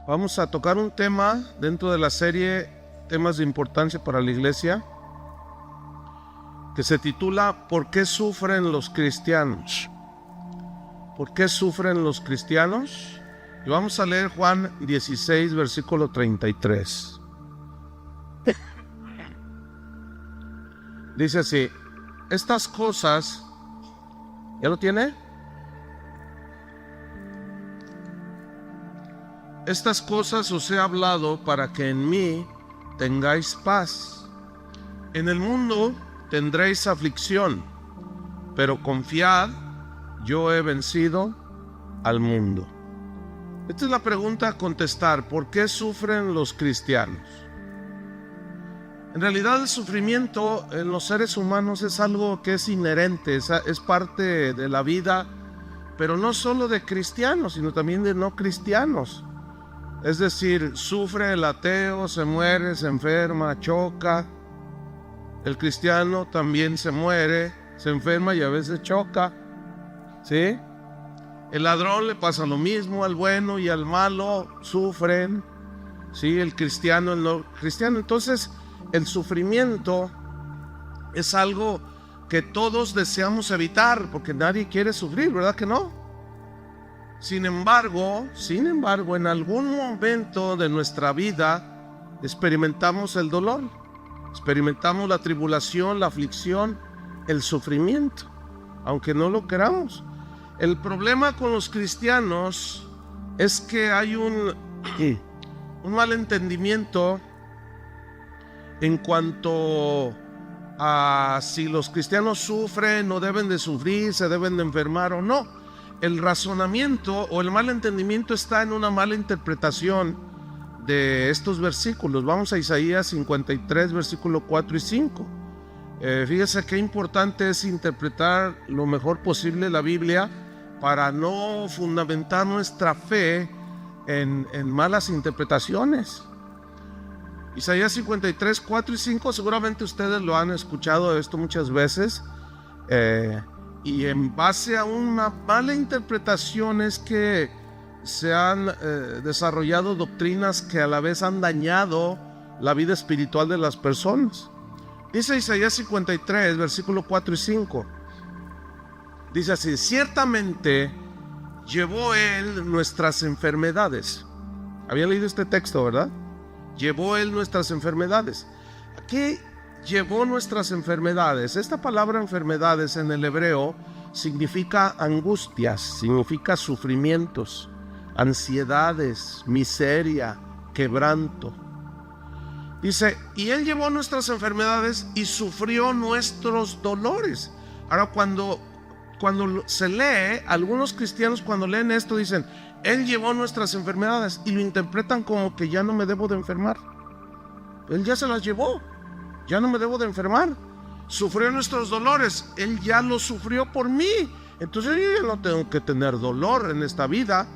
Vamos a tocar un tema dentro de la serie Temas de Importancia para la Iglesia, que se titula ¿Por qué sufren los cristianos? ¿Por qué sufren los cristianos? Y vamos a leer Juan 16, versículo 33. Dice así: estas cosas, ¿ya lo tiene? Estas cosas os he hablado para que en mí tengáis paz. En el mundo tendréis aflicción, pero confiad, yo he vencido al mundo. Esta es la pregunta a contestar: ¿por qué sufren los cristianos? En realidad el sufrimiento en los seres humanos es algo que es inherente, es parte de la vida, pero no solo de cristianos, sino también de no cristianos. Es decir, sufre el ateo, se muere, se enferma, choca. El cristiano también se muere, se enferma y a veces choca. ¿Sí? El ladrón le pasa lo mismo, al bueno y al malo sufren. ¿Sí? El cristiano, el no cristiano. Entonces, el sufrimiento es algo que todos deseamos evitar, porque nadie quiere sufrir, ¿verdad que no? Sin embargo, en algún momento de nuestra vida experimentamos el dolor, experimentamos la tribulación, la aflicción, el sufrimiento, aunque no lo queramos. El problema con los cristianos es que hay un malentendimiento en cuanto a si los cristianos sufren o deben de sufrir, se deben de enfermar o no. El razonamiento o el malentendimiento está en una mala interpretación de estos versículos. Vamos a Isaías 53, versículo 4 y 5. Fíjese qué importante es interpretar lo mejor posible la Biblia para no fundamentar nuestra fe en malas interpretaciones. Isaías 53, 4 y 5, seguramente ustedes lo han escuchado esto muchas veces. Y en base a una mala interpretación es que se han desarrollado doctrinas que a la vez han dañado la vida espiritual de las personas. Dice Isaías 53, versículo 4 y 5. Dice así: ciertamente llevó él nuestras enfermedades. Habían leído este texto, ¿verdad? Llevó él nuestras enfermedades. Aquí llevó nuestras enfermedades. Esta palabra enfermedades en el hebreo significa angustias, significa sufrimientos, ansiedades, miseria, quebranto. Dice, y él llevó nuestras enfermedades y sufrió nuestros dolores. Ahora cuando se lee, algunos cristianos cuando leen esto dicen, él llevó nuestras enfermedades, y lo interpretan como que ya no me debo de enfermar. Él ya se las llevó. Ya no me debo de enfermar. Sufrió nuestros dolores. Él ya los sufrió por mí. Entonces yo ya no tengo que tener dolor en esta vida.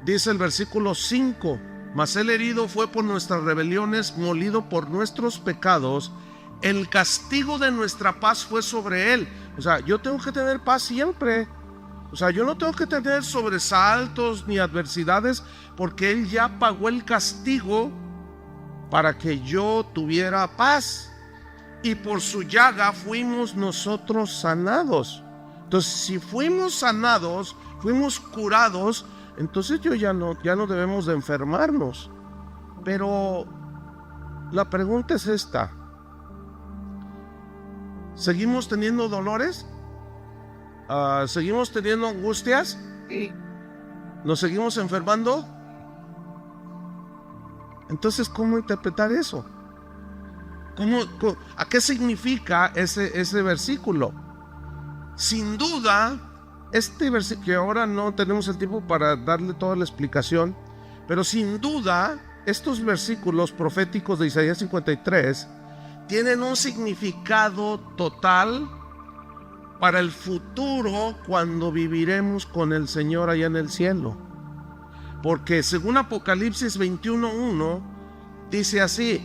Dice el versículo 5: mas el herido fue por nuestras rebeliones, molido por nuestros pecados. El castigo de nuestra paz fue sobre él. O sea, yo tengo que tener paz siempre. O sea, yo no tengo que tener sobresaltos ni adversidades, porque él ya pagó el castigo para que yo tuviera paz, y por su llaga fuimos nosotros sanados. Entonces, si fuimos sanados, fuimos curados, entonces ya no debemos de enfermarnos. Pero la pregunta es esta: ¿seguimos teniendo dolores? ¿Seguimos teniendo angustias? ¿Nos seguimos enfermando? Entonces, ¿cómo interpretar eso? ¿A qué significa ese versículo? Sin duda, este versículo, que ahora no tenemos el tiempo para darle toda la explicación, pero sin duda, estos versículos proféticos de Isaías 53 tienen un significado total para el futuro cuando viviremos con el Señor allá en el cielo. Porque según Apocalipsis 21:1 dice así: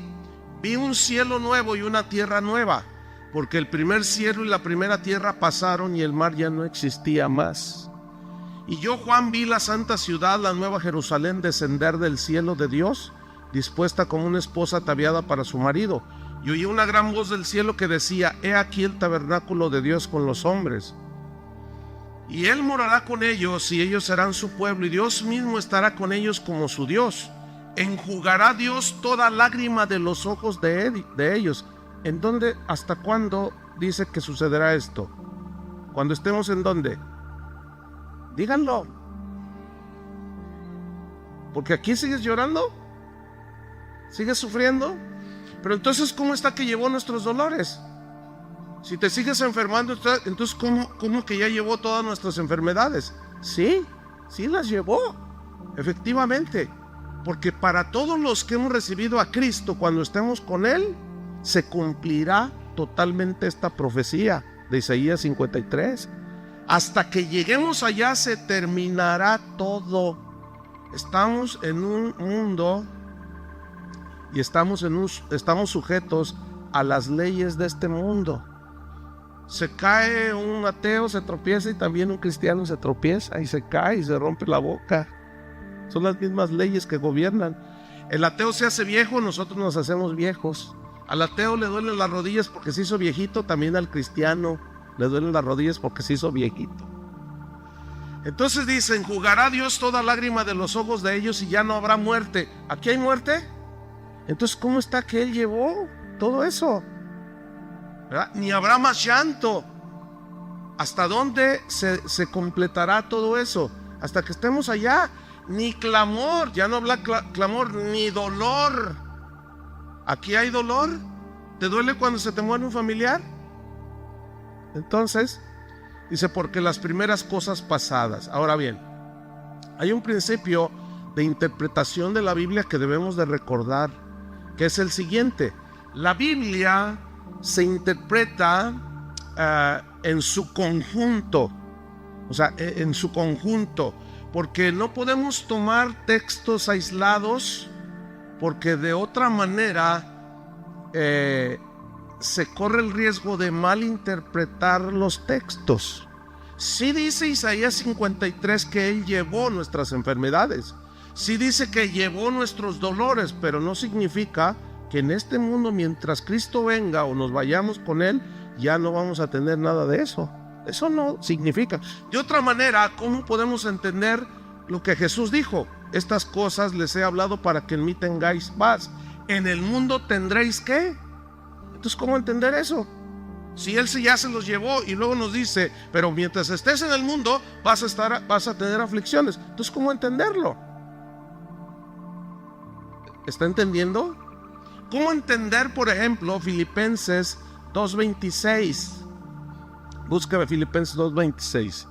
vi un cielo nuevo y una tierra nueva, porque el primer cielo y la primera tierra pasaron y el mar ya no existía más. Y yo, Juan, vi la santa ciudad, la nueva Jerusalén, descender del cielo de Dios, dispuesta como una esposa ataviada para su marido. Y oí una gran voz del cielo que decía: he aquí el tabernáculo de Dios con los hombres. Y Él morará con ellos, y ellos serán su pueblo, y Dios mismo estará con ellos como su Dios. Enjugará Dios toda lágrima de los ojos de ellos. ¿En dónde, hasta cuándo dice que sucederá esto? ¿Cuando estemos en dónde? Díganlo. Porque aquí sigues llorando, sigues sufriendo. Pero entonces, ¿cómo está que llevó nuestros dolores? Si te sigues enfermando, entonces ¿cómo que ya llevó todas nuestras enfermedades? Sí las llevó, efectivamente. Porque para todos los que hemos recibido a Cristo, cuando estemos con Él, se cumplirá totalmente esta profecía de Isaías 53. Hasta que lleguemos allá se terminará todo. Estamos en un mundo y estamos sujetos a las leyes de este mundo. Se cae un ateo, se tropieza, y también un cristiano se tropieza y se cae y se rompe la boca. Son las mismas leyes que gobiernan. El ateo se hace viejo, nosotros nos hacemos viejos. Al ateo le duelen las rodillas porque se hizo viejito, también al cristiano le duelen las rodillas porque se hizo viejito. Entonces dice: enjugará Dios toda lágrima de los ojos de ellos, y ya no habrá muerte. ¿Aquí hay muerte? Entonces, ¿cómo está que Él llevó todo eso? ¿Verdad? Ni habrá más llanto. ¿Hasta dónde se completará todo eso? Hasta que estemos allá. Ni clamor, ya no habla clamor, ni dolor. ¿Aquí hay dolor? ¿Te duele cuando se te muere un familiar? Entonces, dice: porque las primeras cosas pasadas. Ahora bien, hay un principio de interpretación de la Biblia que debemos de recordar, que es el siguiente: la Biblia se interpreta en su conjunto, o sea, en su conjunto, porque no podemos tomar textos aislados, porque de otra manera se corre el riesgo de malinterpretar los textos. Sí dice Isaías 53 que Él llevó nuestras enfermedades, sí dice que llevó nuestros dolores, pero no significa que en este mundo, mientras Cristo venga o nos vayamos con Él, ya no vamos a tener nada de eso. Eso no significa. De otra manera, ¿cómo podemos entender lo que Jesús dijo? Estas cosas les he hablado para que en mí tengáis paz. En el mundo tendréis ¿qué? Entonces, ¿cómo entender eso? Si Él ya se los llevó, y luego nos dice: pero mientras estés en el mundo vas a tener aflicciones. Entonces, ¿cómo entenderlo? ¿Está entendiendo? ¿Cómo entender, por ejemplo, Filipenses 2:26? Búscame Filipenses 2:26.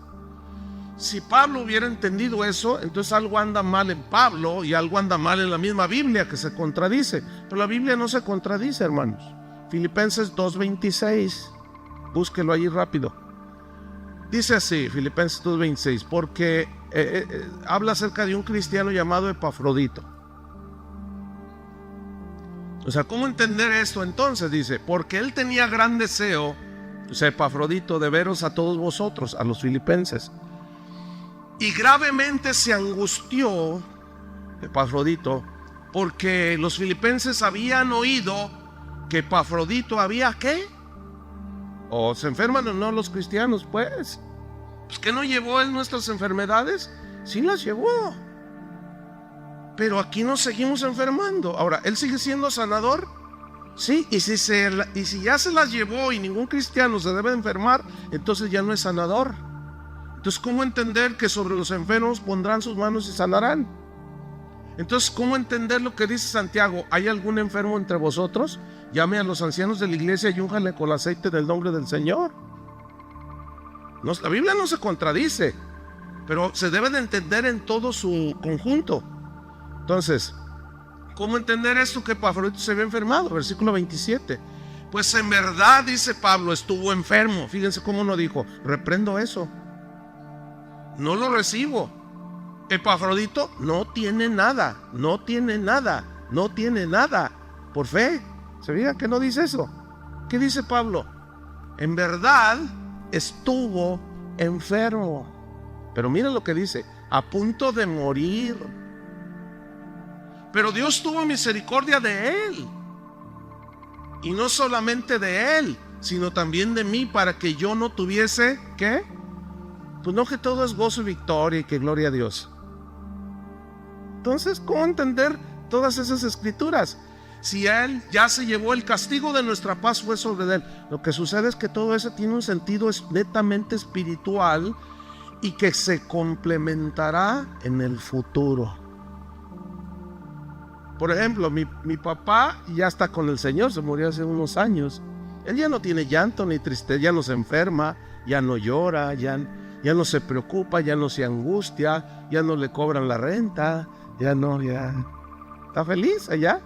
Si Pablo hubiera entendido eso, entonces algo anda mal en Pablo y algo anda mal en la misma Biblia, que se contradice. Pero la Biblia no se contradice, hermanos. Filipenses 2:26. Búsquelo ahí rápido. Dice así, Filipenses 2:26, porque habla acerca de un cristiano llamado Epafrodito. O sea, ¿cómo entender esto entonces? Dice: porque él tenía gran deseo, o sea, Epafrodito, de veros a todos vosotros, a los filipenses. Y gravemente se angustió Epafrodito, porque los filipenses habían oído que Epafrodito había ¿qué? ¿O se enferman o no los cristianos? Pues ¿que no llevó él nuestras enfermedades? Sí las llevó. Pero aquí nos seguimos enfermando. Ahora, ¿él sigue siendo sanador? Sí, y si ya se las llevó y ningún cristiano se debe enfermar, entonces ya no es sanador. Entonces, ¿cómo entender que sobre los enfermos pondrán sus manos y sanarán? Entonces, ¿cómo entender lo que dice Santiago? ¿Hay algún enfermo entre vosotros? Llame a los ancianos de la iglesia y únjanle con aceite del nombre del Señor. No, la Biblia no se contradice, pero se debe de entender en todo su conjunto. Entonces, ¿cómo entender esto que Epafrodito se había enfermado? Versículo 27. Pues en verdad, dice Pablo, estuvo enfermo. Fíjense cómo no dijo: reprendo eso, no lo recibo. Epafrodito no tiene nada, no tiene nada, no tiene nada por fe. ¿Se fijan que no dice eso? ¿Qué dice Pablo? En verdad estuvo enfermo. Pero mira lo que dice, a punto de morir. Pero Dios tuvo misericordia de él. Y no solamente de él, sino también de mí, para que yo no tuviese, ¿qué? Pues no, que todo es gozo y victoria y que gloria a Dios. Entonces, ¿cómo entender todas esas escrituras? Si él ya se llevó el castigo de nuestra paz, fue sobre él. Lo que sucede es que todo eso tiene un sentido netamente espiritual y que se complementará en el futuro. Por ejemplo, mi papá ya está con el Señor, se murió hace unos años. Él ya no tiene llanto ni tristeza, ya no se enferma, ya no llora, ya no se preocupa, ya no se angustia, ya no le cobran la renta, ya está feliz allá.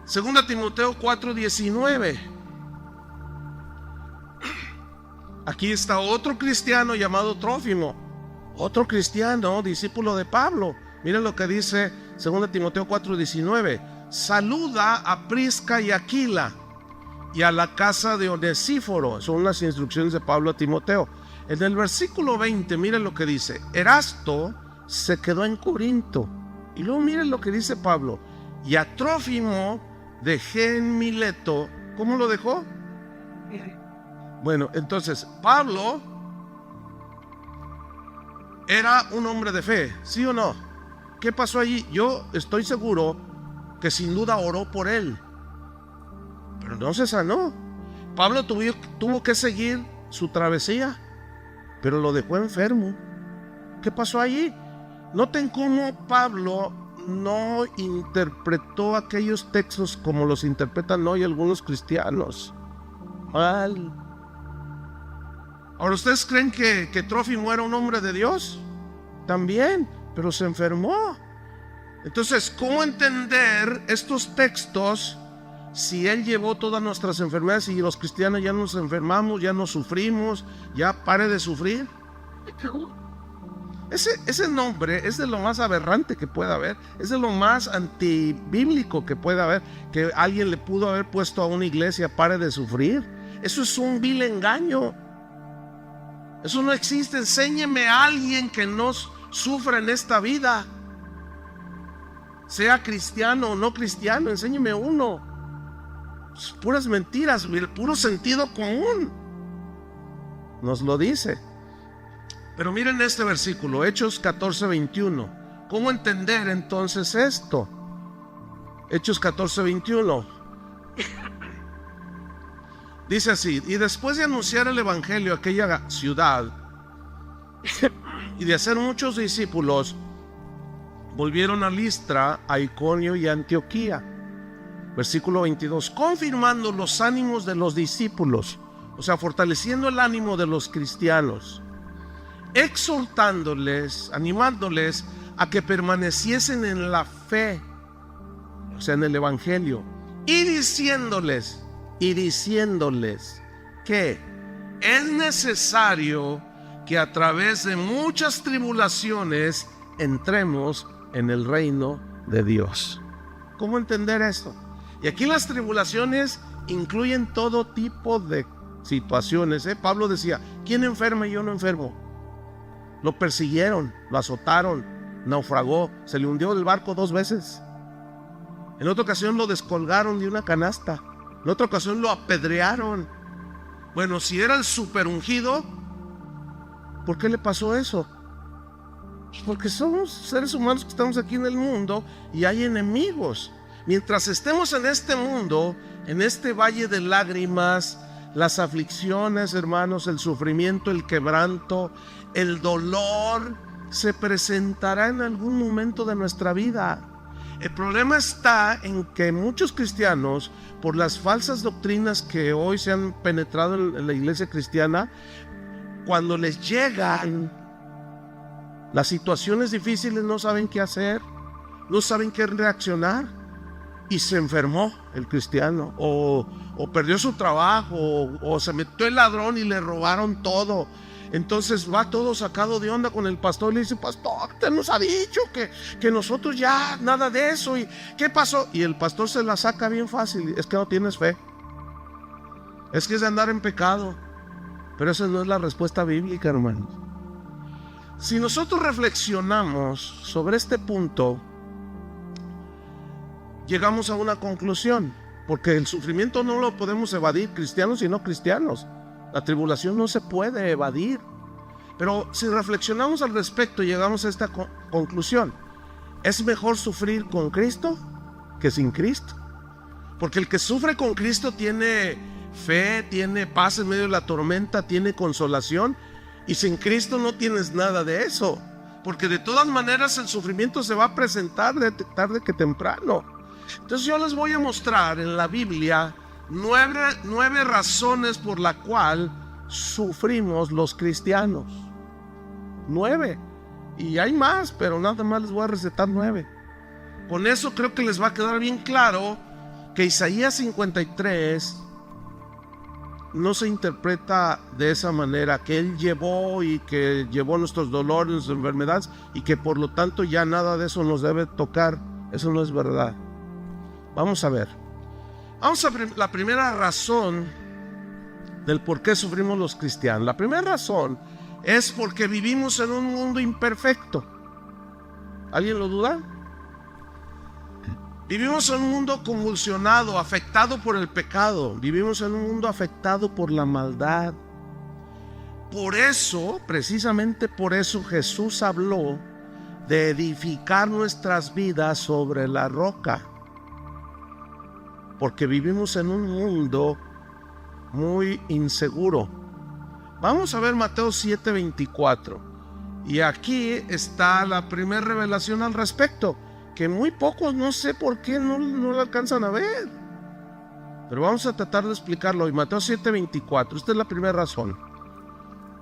2 Timoteo 4:19. Aquí está otro cristiano llamado Trófimo, otro cristiano, discípulo de Pablo. Miren lo que dice 2 Timoteo 4:19. Saluda a Prisca y Aquila y a la casa de Onesíforo. Son las instrucciones de Pablo a Timoteo. En el versículo 20, miren lo que dice. Erasto se quedó en Corinto. Y luego miren lo que dice Pablo. Y a Trófimo dejé en Mileto. ¿Cómo lo dejó? Bueno, entonces Pablo era un hombre de fe, ¿sí o no? ¿Qué pasó allí? Yo estoy seguro que sin duda oró por él, pero no se sanó. Pablo tuvo que seguir su travesía, pero lo dejó enfermo. ¿Qué pasó allí? Noten cómo Pablo no interpretó aquellos textos como los interpretan hoy algunos cristianos. Mal. Ahora, ¿ustedes creen que Trófimo era un hombre de Dios? También, pero se enfermó. Entonces, ¿cómo entender estos textos si él llevó todas nuestras enfermedades y los cristianos ya nos enfermamos, ya no sufrimos, ya pare de sufrir? Ese nombre es de lo más aberrante que pueda haber, es de lo más antibíblico que pueda haber, que alguien le pudo haber puesto a una iglesia, pare de sufrir. Eso es un vil engaño. Eso no existe. Enséñeme a alguien que no sufra en esta vida, sea cristiano o no cristiano, enséñeme uno. Puras mentiras, el puro sentido común nos lo dice. Pero miren este versículo, Hechos 14:21. ¿Cómo entender entonces esto? Hechos 14:21. Dice así: y después de anunciar el evangelio a aquella ciudad y de hacer muchos discípulos, volvieron a Listra, a Iconio y a Antioquía. Versículo 22. Confirmando los ánimos de los discípulos, o sea, fortaleciendo el ánimo de los cristianos, exhortándoles, animándoles a que permaneciesen en la fe, o sea, en el evangelio, y diciéndoles que es necesario que a través de muchas tribulaciones entremos en el reino de Dios. ¿Cómo entender esto? Y aquí las tribulaciones incluyen todo tipo de situaciones. Pablo decía, ¿quién enferma y yo no enfermo? Lo persiguieron, lo azotaron, naufragó, se le hundió el barco 2 veces. En otra ocasión lo descolgaron de una canasta. En otra ocasión lo apedrearon. Bueno, si era el super ungido, ¿por qué le pasó eso? Porque somos seres humanos que estamos aquí en el mundo y hay enemigos. Mientras estemos en este mundo, en este valle de lágrimas, las aflicciones, hermanos, el sufrimiento, el quebranto, el dolor, se presentará en algún momento de nuestra vida. El problema está en que muchos cristianos, por las falsas doctrinas que hoy se han penetrado en la iglesia cristiana, cuando les llegan las situaciones difíciles, no saben qué hacer, no saben qué reaccionar, y se enfermó el cristiano, o perdió su trabajo, o se metió el ladrón y le robaron todo. Entonces va todo sacado de onda con el pastor y le dice: pastor, usted nos ha dicho que nosotros ya nada de eso, y ¿qué pasó? Y el pastor se la saca bien fácil: es que no tienes fe, es que es de andar en pecado. Pero esa no es la respuesta bíblica, hermanos. Si nosotros reflexionamos sobre este punto, llegamos a una conclusión, porque el sufrimiento no lo podemos evadir, cristianos y no cristianos. La tribulación no se puede evadir. Pero si reflexionamos al respecto, llegamos a esta conclusión: es mejor sufrir con Cristo que sin Cristo. Porque el que sufre con Cristo tiene fe, tiene paz en medio de la tormenta, tiene consolación. Y sin Cristo no tienes nada de eso. Porque de todas maneras el sufrimiento se va a presentar tarde que temprano. Entonces yo les voy a mostrar en la Biblia 9 razones por la cual sufrimos los cristianos. 9. Y hay más, pero nada más les voy a recetar 9. Con eso creo que les va a quedar bien claro que Isaías 53 no se interpreta de esa manera, que Él llevó y que llevó nuestros dolores, nuestras enfermedades, y que por lo tanto ya nada de eso nos debe tocar. Eso no es verdad. Vamos a ver. La primera razón del por qué sufrimos los cristianos. La primera razón es porque vivimos en un mundo imperfecto. ¿Alguien lo duda? Vivimos en un mundo convulsionado, afectado por el pecado. Vivimos en un mundo afectado por la maldad. Por eso, precisamente por eso, Jesús habló de edificar nuestras vidas sobre la roca. Porque vivimos en un mundo muy inseguro. Vamos a ver Mateo 7:24. Y aquí está la primera revelación al respecto, que muy pocos, no sé por qué, no lo alcanzan a ver. Pero vamos a tratar de explicarlo hoy. Mateo 7:24. Esta es la primera razón.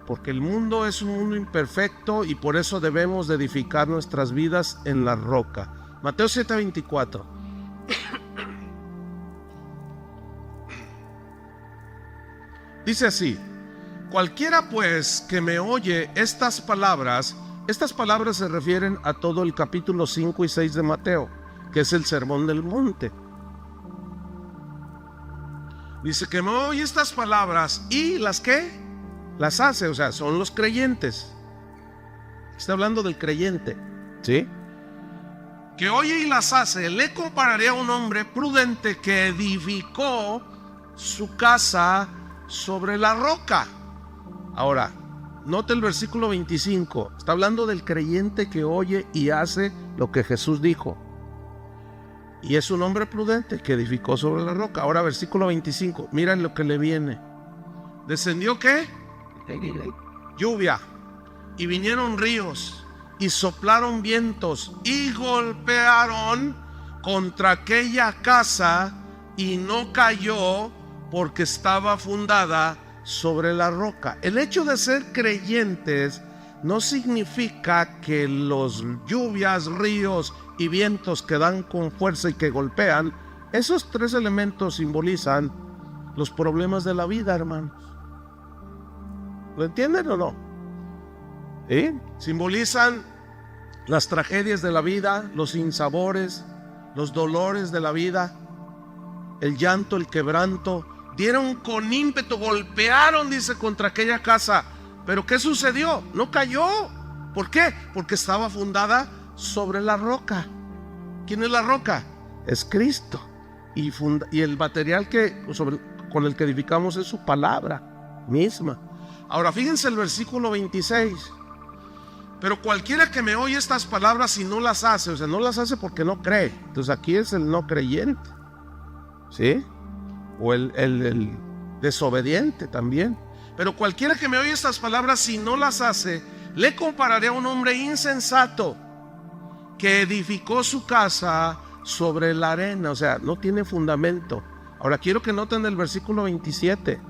Porque el mundo es un mundo imperfecto y por eso debemos de edificar nuestras vidas en la roca. Mateo 7:24. Dice así: cualquiera pues que me oye estas palabras se refieren a todo el capítulo 5 y 6 de Mateo, que es el sermón del monte. Dice que me oye estas palabras y las que las hace, o sea, son los creyentes. Está hablando del creyente, ¿sí? Que oye y las hace, le compararé a un hombre prudente que edificó su casa sobre la roca. Ahora, note el versículo 25. Está hablando del creyente que oye y hace lo que Jesús dijo. Y es un hombre prudente que edificó sobre la roca. Ahora, versículo 25. Miren lo que le viene. ¿Descendió qué? Lluvia. Y vinieron ríos. Y soplaron vientos. Y golpearon contra aquella casa. Y no cayó, porque estaba fundada sobre la roca. El hecho de ser creyentes no significa que los lluvias, ríos y vientos que dan con fuerza y que golpean, esos 3 elementos simbolizan los problemas de la vida, hermanos. ¿Lo entienden o no? ¿Sí? Simbolizan las tragedias de la vida, los sinsabores, los dolores de la vida, el llanto, el quebranto. Dieron con ímpetu, golpearon, dice, contra aquella casa. ¿Pero qué sucedió? No cayó. ¿Por qué? Porque estaba fundada sobre la roca. ¿Quién es la roca? Es Cristo. Y el material con el que edificamos es su palabra misma. Ahora fíjense el versículo 26. Pero cualquiera que me oye estas palabras y no las hace, o sea, no las hace porque no cree. Entonces aquí es el no creyente, ¿sí? O el desobediente también. Pero cualquiera que me oye estas palabras y no las hace, le compararé a un hombre insensato que edificó su casa sobre la arena. O sea, no tiene fundamento. Ahora quiero que noten el versículo 27.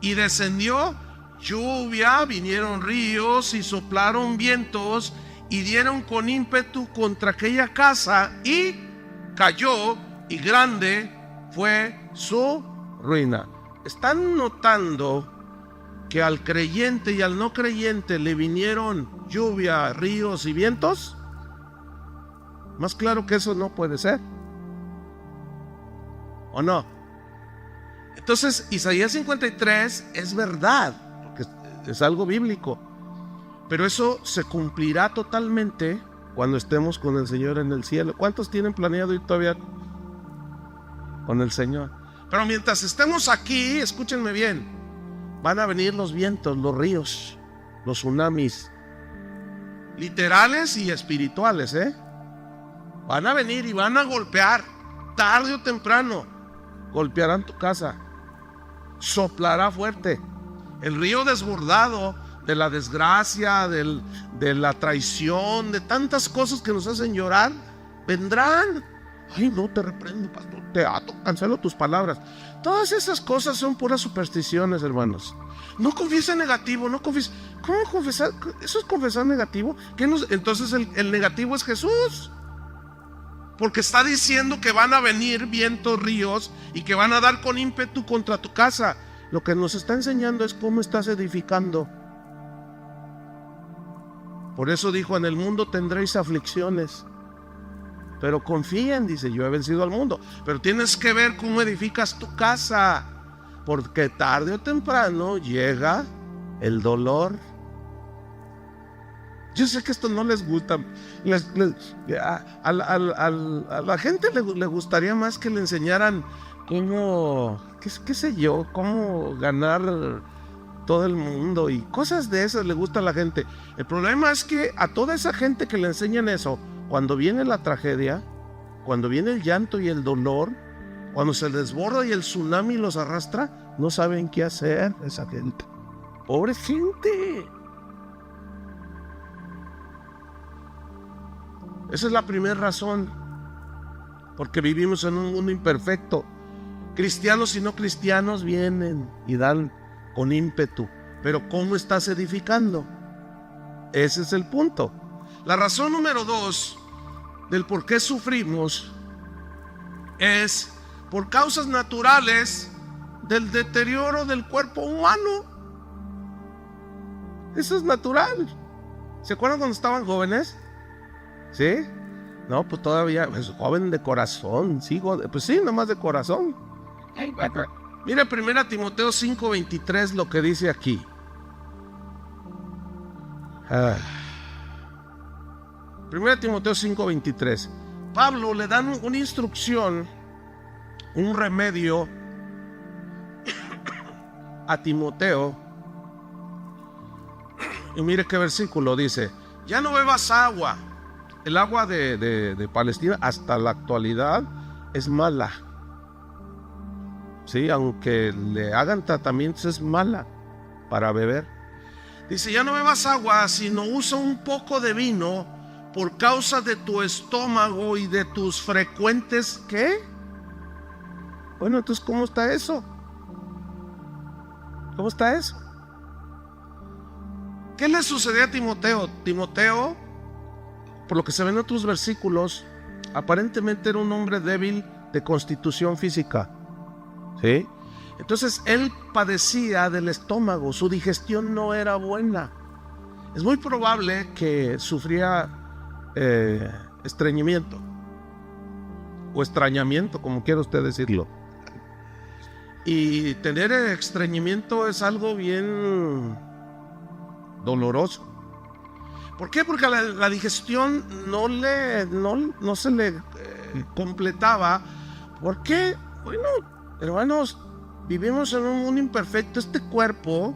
Y descendió lluvia, vinieron ríos y soplaron vientos y dieron con ímpetu contra aquella casa y cayó, y grande fue su ruina. ¿Están notando que al creyente y al no creyente le vinieron lluvia, ríos y vientos? Más claro que eso no puede ser, ¿o no? Entonces Isaías 53 es verdad, porque es algo bíblico, Pero eso se cumplirá totalmente cuando estemos con el Señor en el cielo. ¿Cuántos tienen planeado ir todavía con el Señor? Pero mientras estemos aquí, escúchenme bien, van a venir los vientos, los ríos, los tsunamis, literales y espirituales, van a venir y van a golpear, tarde o temprano, golpearán tu casa, soplará fuerte, el río desbordado de la desgracia, de la traición, de tantas cosas que nos hacen llorar, vendrán. Ay, no, te reprendo, pastor, te ato, cancelo tus palabras. Todas esas cosas son puras supersticiones, hermanos. No confiesa negativo, no confiesa. ¿Cómo confesar? ¿Eso es confesar negativo? Entonces el negativo es Jesús. Porque está diciendo que van a venir vientos, ríos, y que van a dar con ímpetu contra tu casa. Lo que nos está enseñando es cómo estás edificando. Por eso dijo, en el mundo tendréis aflicciones, pero confíen, dice, yo he vencido al mundo. Pero tienes que ver cómo edificas tu casa, porque tarde o temprano llega el dolor. Yo sé que esto no les gusta. A la gente le gustaría más que le enseñaran cómo, qué sé yo, cómo ganar todo el mundo y cosas de esas le gusta a la gente. El problema es que a toda esa gente que le enseñan eso, cuando viene la tragedia, cuando viene el llanto y el dolor, cuando se desborda y el tsunami los arrastra, no saben qué hacer esa gente. Pobre gente. Esa es la primera razón, porque vivimos en un mundo imperfecto. Cristianos y no cristianos vienen y dan con ímpetu, pero ¿cómo estás edificando? Ese es el punto. La razón número 2 del por qué sufrimos es por causas naturales del deterioro del cuerpo humano. Eso es natural. ¿Se acuerdan cuando estaban jóvenes? ¿Sí? No, pues todavía es joven de corazón. Pues sí, nomás de corazón. Mira 1 Timoteo 5:23 lo que dice aquí. 1 Timoteo 5:23. Pablo le dan una instrucción, un remedio a Timoteo. Y mire qué versículo dice: ya no bebas agua. El agua de Palestina hasta la actualidad es mala. Sí, aunque le hagan tratamientos, es mala para beber. Dice, ya no bebas agua, sino usa un poco de vino por causa de tu estómago y de tus frecuentes, ¿qué? Bueno, entonces, ¿cómo está eso? ¿Cómo está eso? ¿Qué le sucedió a Timoteo? Timoteo, por lo que se ve en otros versículos, aparentemente era un hombre débil de constitución física. ¿Sí? Entonces él padecía del estómago, su digestión no era buena. Es muy probable que sufría estreñimiento o extrañamiento, como quiera usted decirlo. Y tener estreñimiento es algo bien doloroso. ¿Por qué? Porque la digestión no se le completaba. ¿Por qué? Bueno, hermanos, vivimos en un mundo imperfecto. Este cuerpo,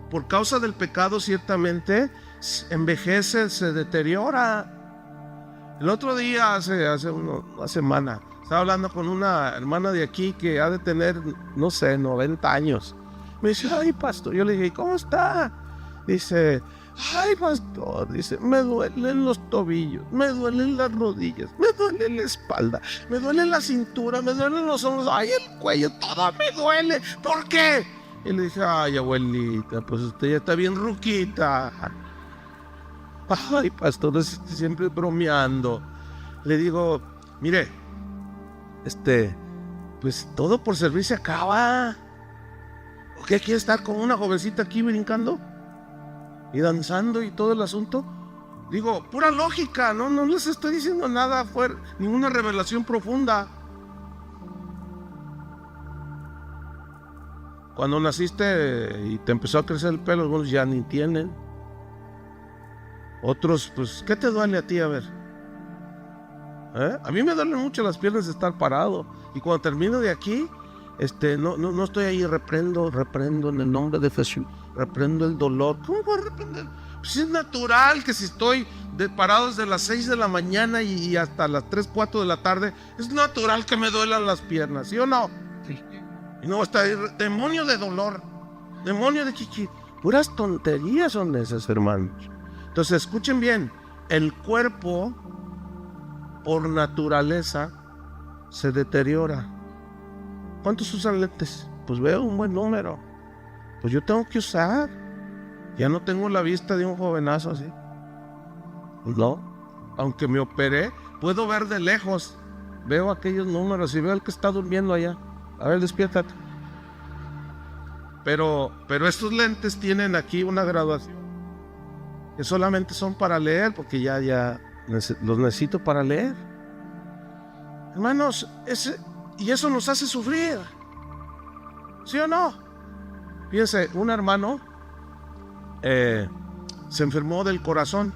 por causa del pecado, ciertamente envejece, se deteriora. El otro día, hace una semana, estaba hablando con una hermana de aquí que ha de tener, no sé, 90 años. Me dice, ay, pastor. Yo le dije, ¿cómo está? Dice, ay, pastor, dice, me duelen los tobillos, me duelen las rodillas, me duele la espalda, me duele la cintura, me duelen los hombros, ay, el cuello, todo me duele. ¿Por qué? Y le dije, ay, abuelita, pues usted ya está bien ruquita. Ay, pastor, siempre bromeando. Le digo, mire, pues todo por servir se acaba. ¿O qué quiere estar con una jovencita aquí brincando y danzando y todo el asunto? Digo, pura lógica, no les estoy diciendo nada, fue ninguna revelación profunda. Cuando naciste y te empezó a crecer el pelo, algunos ya ni tienen. Otros, pues, ¿qué te duele a ti? A ver. A mí me duelen mucho las piernas de estar parado. Y cuando termino de aquí, no estoy ahí, reprendo en el nombre de Jesús. Reprendo el dolor. ¿Cómo voy a reprender? Pues es natural que si estoy parado desde las 6 de la mañana y hasta las 3, 4 de la tarde, es natural que me duelan las piernas, ¿sí o no? Sí. Y no está ahí, demonio de dolor, demonio de chichi. Puras tonterías son esas, hermanos. Entonces, escuchen bien, el cuerpo por naturaleza se deteriora. ¿Cuántos usan lentes? Pues veo un buen número. Pues yo tengo que usar. Ya no tengo la vista de un jovenazo así. No. Aunque me operé, puedo ver de lejos. Veo aquellos números y veo al que está durmiendo allá. A ver, despiértate. Pero estos lentes tienen aquí una graduación que solamente son para leer, porque ya los necesito para leer. Hermanos, y eso nos hace sufrir. ¿Sí o no? Fíjense, un hermano se enfermó del corazón.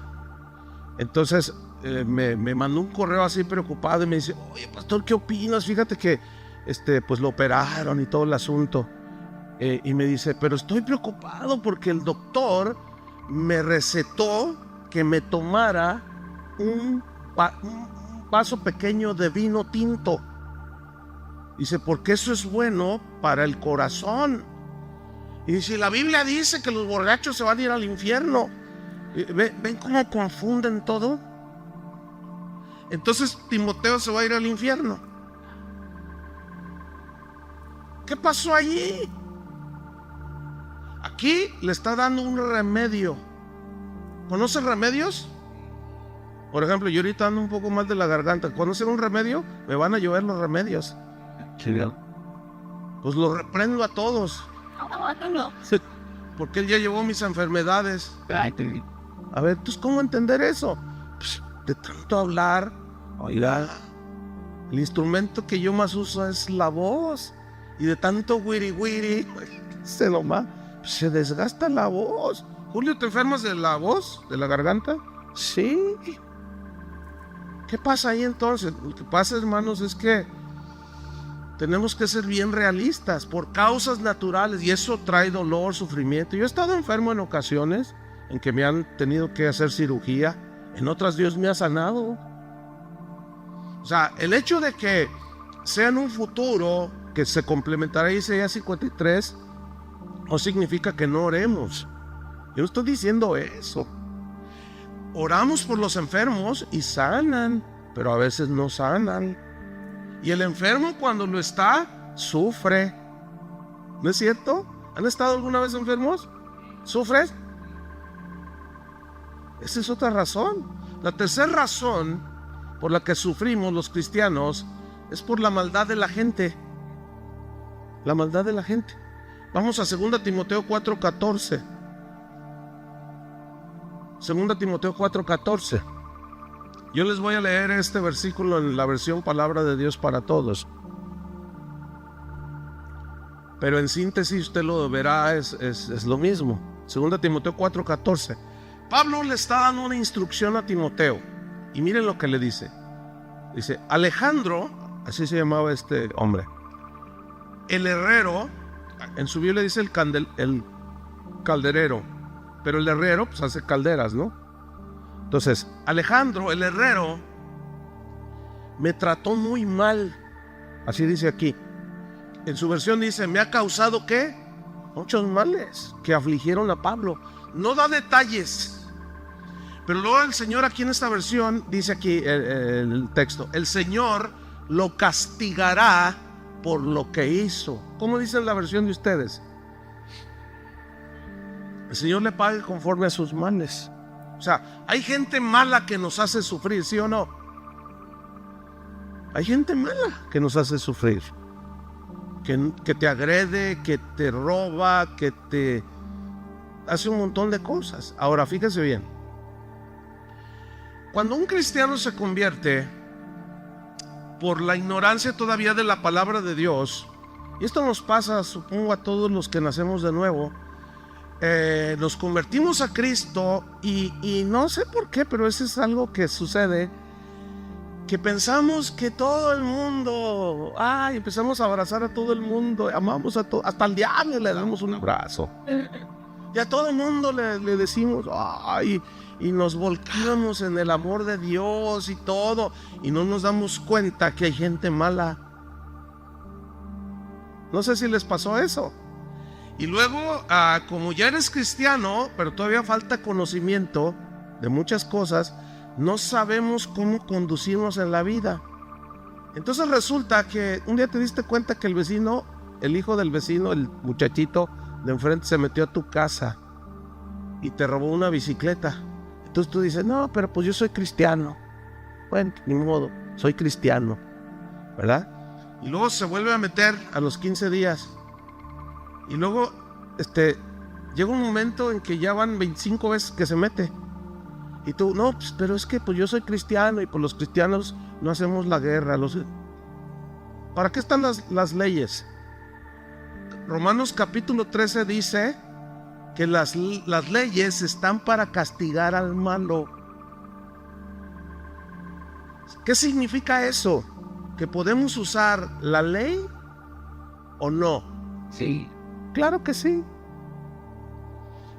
Entonces me mandó un correo así preocupado y me dice: oye, pastor, ¿qué opinas? Fíjate que pues lo operaron y todo el asunto. Y me dice: pero estoy preocupado porque el doctor me recetó que me tomara un vaso pequeño de vino tinto. Dice, porque eso es bueno para el corazón. Y dice, la Biblia dice que los borrachos se van a ir al infierno. ¿Ven cómo confunden todo? Entonces Timoteo se va a ir al infierno. ¿Qué pasó allí? Aquí le está dando un remedio. ¿Conocen remedios? Por ejemplo, yo ahorita ando un poco mal de la garganta. ¿Conocen un remedio? Me van a llover los remedios. Sí. Pues los reprendo a todos. Porque él ya llevó mis enfermedades. A ver, ¿tú cómo entender eso? Pues, de tanto hablar, oiga, el instrumento que yo más uso es la voz. Y de tanto wiri se desgasta la voz. Julio, ¿te enfermas de la voz? ¿De la garganta? Sí. ¿Qué pasa ahí entonces? Lo que pasa, hermanos, es que tenemos que ser bien realistas por causas naturales, y eso trae dolor, sufrimiento. Yo he estado enfermo en ocasiones en que me han tenido que hacer cirugía, en otras Dios me ha sanado. O sea, el hecho de que sea en un futuro que se complementará Isaías 53 no significa que no oremos. Yo no estoy diciendo eso. Oramos por los enfermos y sanan, pero a veces no sanan. Y el enfermo, cuando lo está, sufre. ¿No es cierto? ¿Han estado alguna vez enfermos? ¿Sufres? Esa es otra razón. La tercera razón por la que sufrimos los cristianos es por la maldad de la gente. La maldad de la gente. Vamos a 2 Timoteo 4:14. 2 Timoteo 4:14. Yo les voy a leer este versículo en la versión Palabra de Dios para Todos. Pero en síntesis usted lo verá, es lo mismo. 2 Timoteo 4:14. Pablo le está dando una instrucción a Timoteo. Y miren lo que le dice. Dice, Alejandro, así se llamaba este hombre, el herrero, en su Biblia dice el calderero, pero el herrero pues hace calderas, ¿no? Entonces, Alejandro, el herrero, me trató muy mal. Así dice aquí. En su versión dice, me ha causado ¿qué? Muchos males que afligieron a Pablo. No da detalles. Pero luego el Señor aquí en esta versión, dice aquí el texto, el Señor lo castigará por lo que hizo. ¿Cómo dice la versión de ustedes? El Señor le pague conforme a sus males. O sea, hay gente mala que nos hace sufrir, ¿sí o no? Hay gente mala que nos hace sufrir, que te agrede, que te roba, que te hace un montón de cosas. Ahora, fíjese bien. Cuando un cristiano se convierte por la ignorancia todavía de la palabra de Dios, y esto nos pasa, supongo, a todos los que nacemos de nuevo, nos convertimos a Cristo y no sé por qué, pero eso es algo que sucede, que pensamos que todo el mundo, empezamos a abrazar a todo el mundo, amamos a todo, hasta al diablo le damos un abrazo. Y a todo el mundo le decimos, y nos volcamos en el amor de Dios y todo, y no nos damos cuenta que hay gente mala. No sé si les pasó eso. Y luego, como ya eres cristiano, pero todavía falta conocimiento de muchas cosas, no sabemos cómo conducirnos en la vida. Entonces resulta que un día te diste cuenta que el vecino, el hijo del vecino, el muchachito de enfrente, se metió a tu casa y te robó una bicicleta. Entonces tú dices, no, pero pues yo soy cristiano. Bueno, ni modo, soy cristiano, ¿verdad? Y luego se vuelve a meter a los 15 días. Y luego llega un momento en que ya van 25 veces que se mete. Y tú, no, pues, pero es que pues yo soy cristiano y pues los cristianos no hacemos la guerra. ¿Para qué están las leyes? Romanos capítulo 13 dice que las leyes están para castigar al malo. ¿Qué significa eso? ¿Que podemos usar la ley o no? Sí. Claro que sí.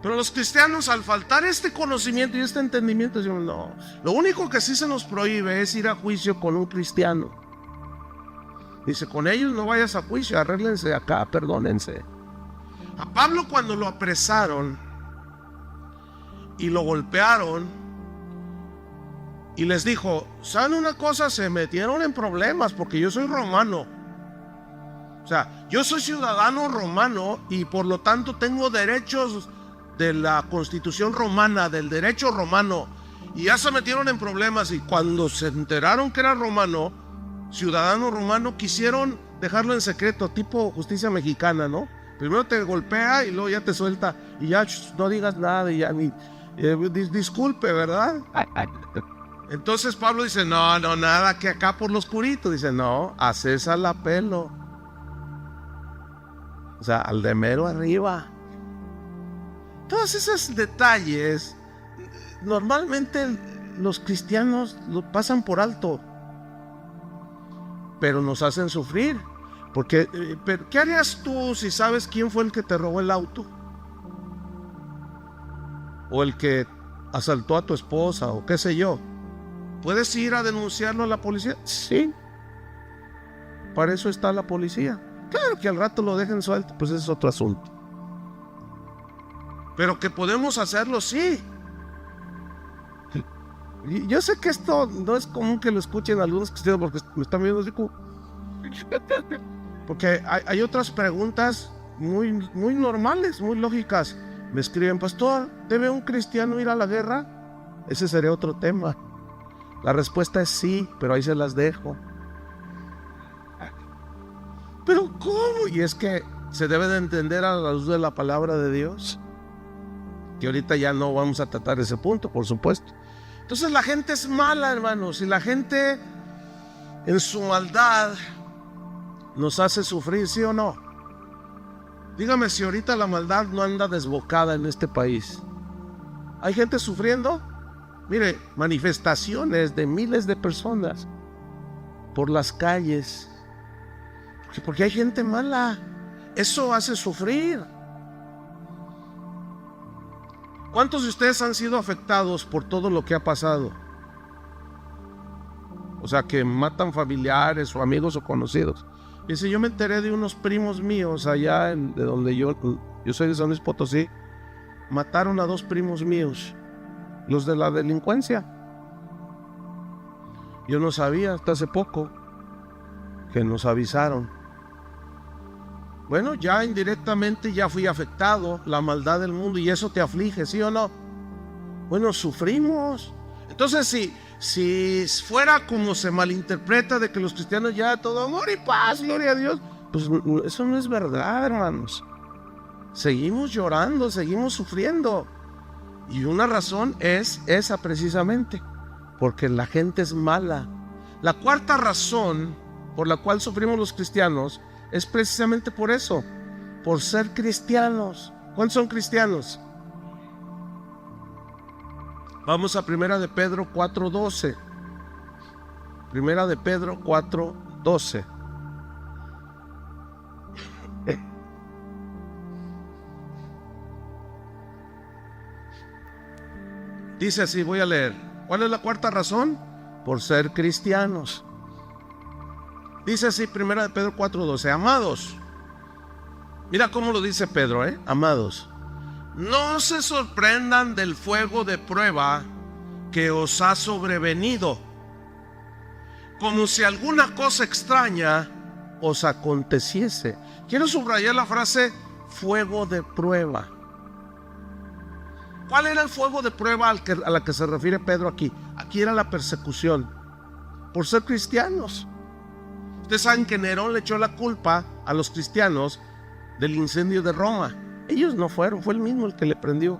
Pero los cristianos, al faltar este conocimiento y este entendimiento, decimos, no, lo único que sí se nos prohíbe es ir a juicio con un cristiano. Dice, con ellos no vayas a juicio, arréglense acá, perdónense. A Pablo, cuando lo apresaron y lo golpearon y les dijo, ¿saben una cosa? Se metieron en problemas porque yo soy romano. O sea, yo soy ciudadano romano y por lo tanto tengo derechos de la Constitución romana, del derecho romano, y ya se metieron en problemas. Y cuando se enteraron que era romano, ciudadano romano, quisieron dejarlo en secreto, tipo justicia mexicana, ¿no? Primero te golpea y luego ya te suelta y ya no digas nada y ya ni disculpe, ¿verdad? Entonces Pablo dice, no, nada, que acá por lo oscurito. Dice, no, a César la pelo. O sea, al de mero arriba. Todos esos detalles normalmente los cristianos lo pasan por alto, pero nos hacen sufrir. Porque, ¿qué harías tú si sabes quién fue el que te robó el auto? O el que asaltó a tu esposa, o qué sé yo. ¿Puedes ir a denunciarlo a la policía? Sí. Para eso está la policía. Claro que al rato lo dejen suelto, pues ese es otro asunto. Pero que podemos hacerlo, sí. Yo sé que esto no es común que lo escuchen algunos cristianos porque me están viendo así como... Porque hay otras preguntas muy normales, muy lógicas. Me escriben, pastor, ¿debe un cristiano ir a la guerra? Ese sería otro tema. La respuesta es sí, pero ahí se las dejo. ¿Pero cómo? Y es que se debe de entender a la luz de la palabra de Dios. Que ahorita ya no vamos a tratar ese punto, por supuesto. Entonces la gente es mala, hermanos, y la gente en su maldad nos hace sufrir, ¿sí o no? Dígame si ahorita la maldad no anda desbocada en este país. ¿Hay gente sufriendo? Mire, manifestaciones de miles de personas por las calles. Porque hay gente mala. Eso hace sufrir. ¿Cuántos de ustedes han sido afectados por todo lo que ha pasado? O sea, que matan familiares o amigos o conocidos. Dice, yo me enteré de unos primos míos allá de donde yo soy de San Luis Potosí. Mataron a 2 primos míos, los de la delincuencia. Yo no sabía hasta hace poco que nos avisaron. Bueno, ya indirectamente ya fui afectado, la maldad del mundo, y eso te aflige, ¿sí o no? Bueno, sufrimos. Entonces, si fuera como se malinterpreta de que los cristianos ya todo amor y paz, gloria a Dios, pues eso no es verdad, hermanos. Seguimos llorando, seguimos sufriendo. Y una razón es esa precisamente, porque la gente es mala. La cuarta razón por la cual sufrimos los cristianos es precisamente por eso, por ser cristianos. ¿Cuántos son cristianos? Vamos a Primera de Pedro 4:12. Primera de Pedro 4:12. Dice así, voy a leer. ¿Cuál es la cuarta razón? Por ser cristianos. Dice así, Primera de Pedro 4:12. Amados, mira cómo lo dice Pedro, amados, no se sorprendan del fuego de prueba que os ha sobrevenido, como si alguna cosa extraña os aconteciese. Quiero subrayar la frase fuego de prueba. ¿Cuál era el fuego de prueba a la que se refiere Pedro aquí? Aquí era la persecución por ser cristianos. Ustedes saben que Nerón le echó la culpa a los cristianos del incendio de Roma. Ellos no fueron, fue él mismo el que le prendió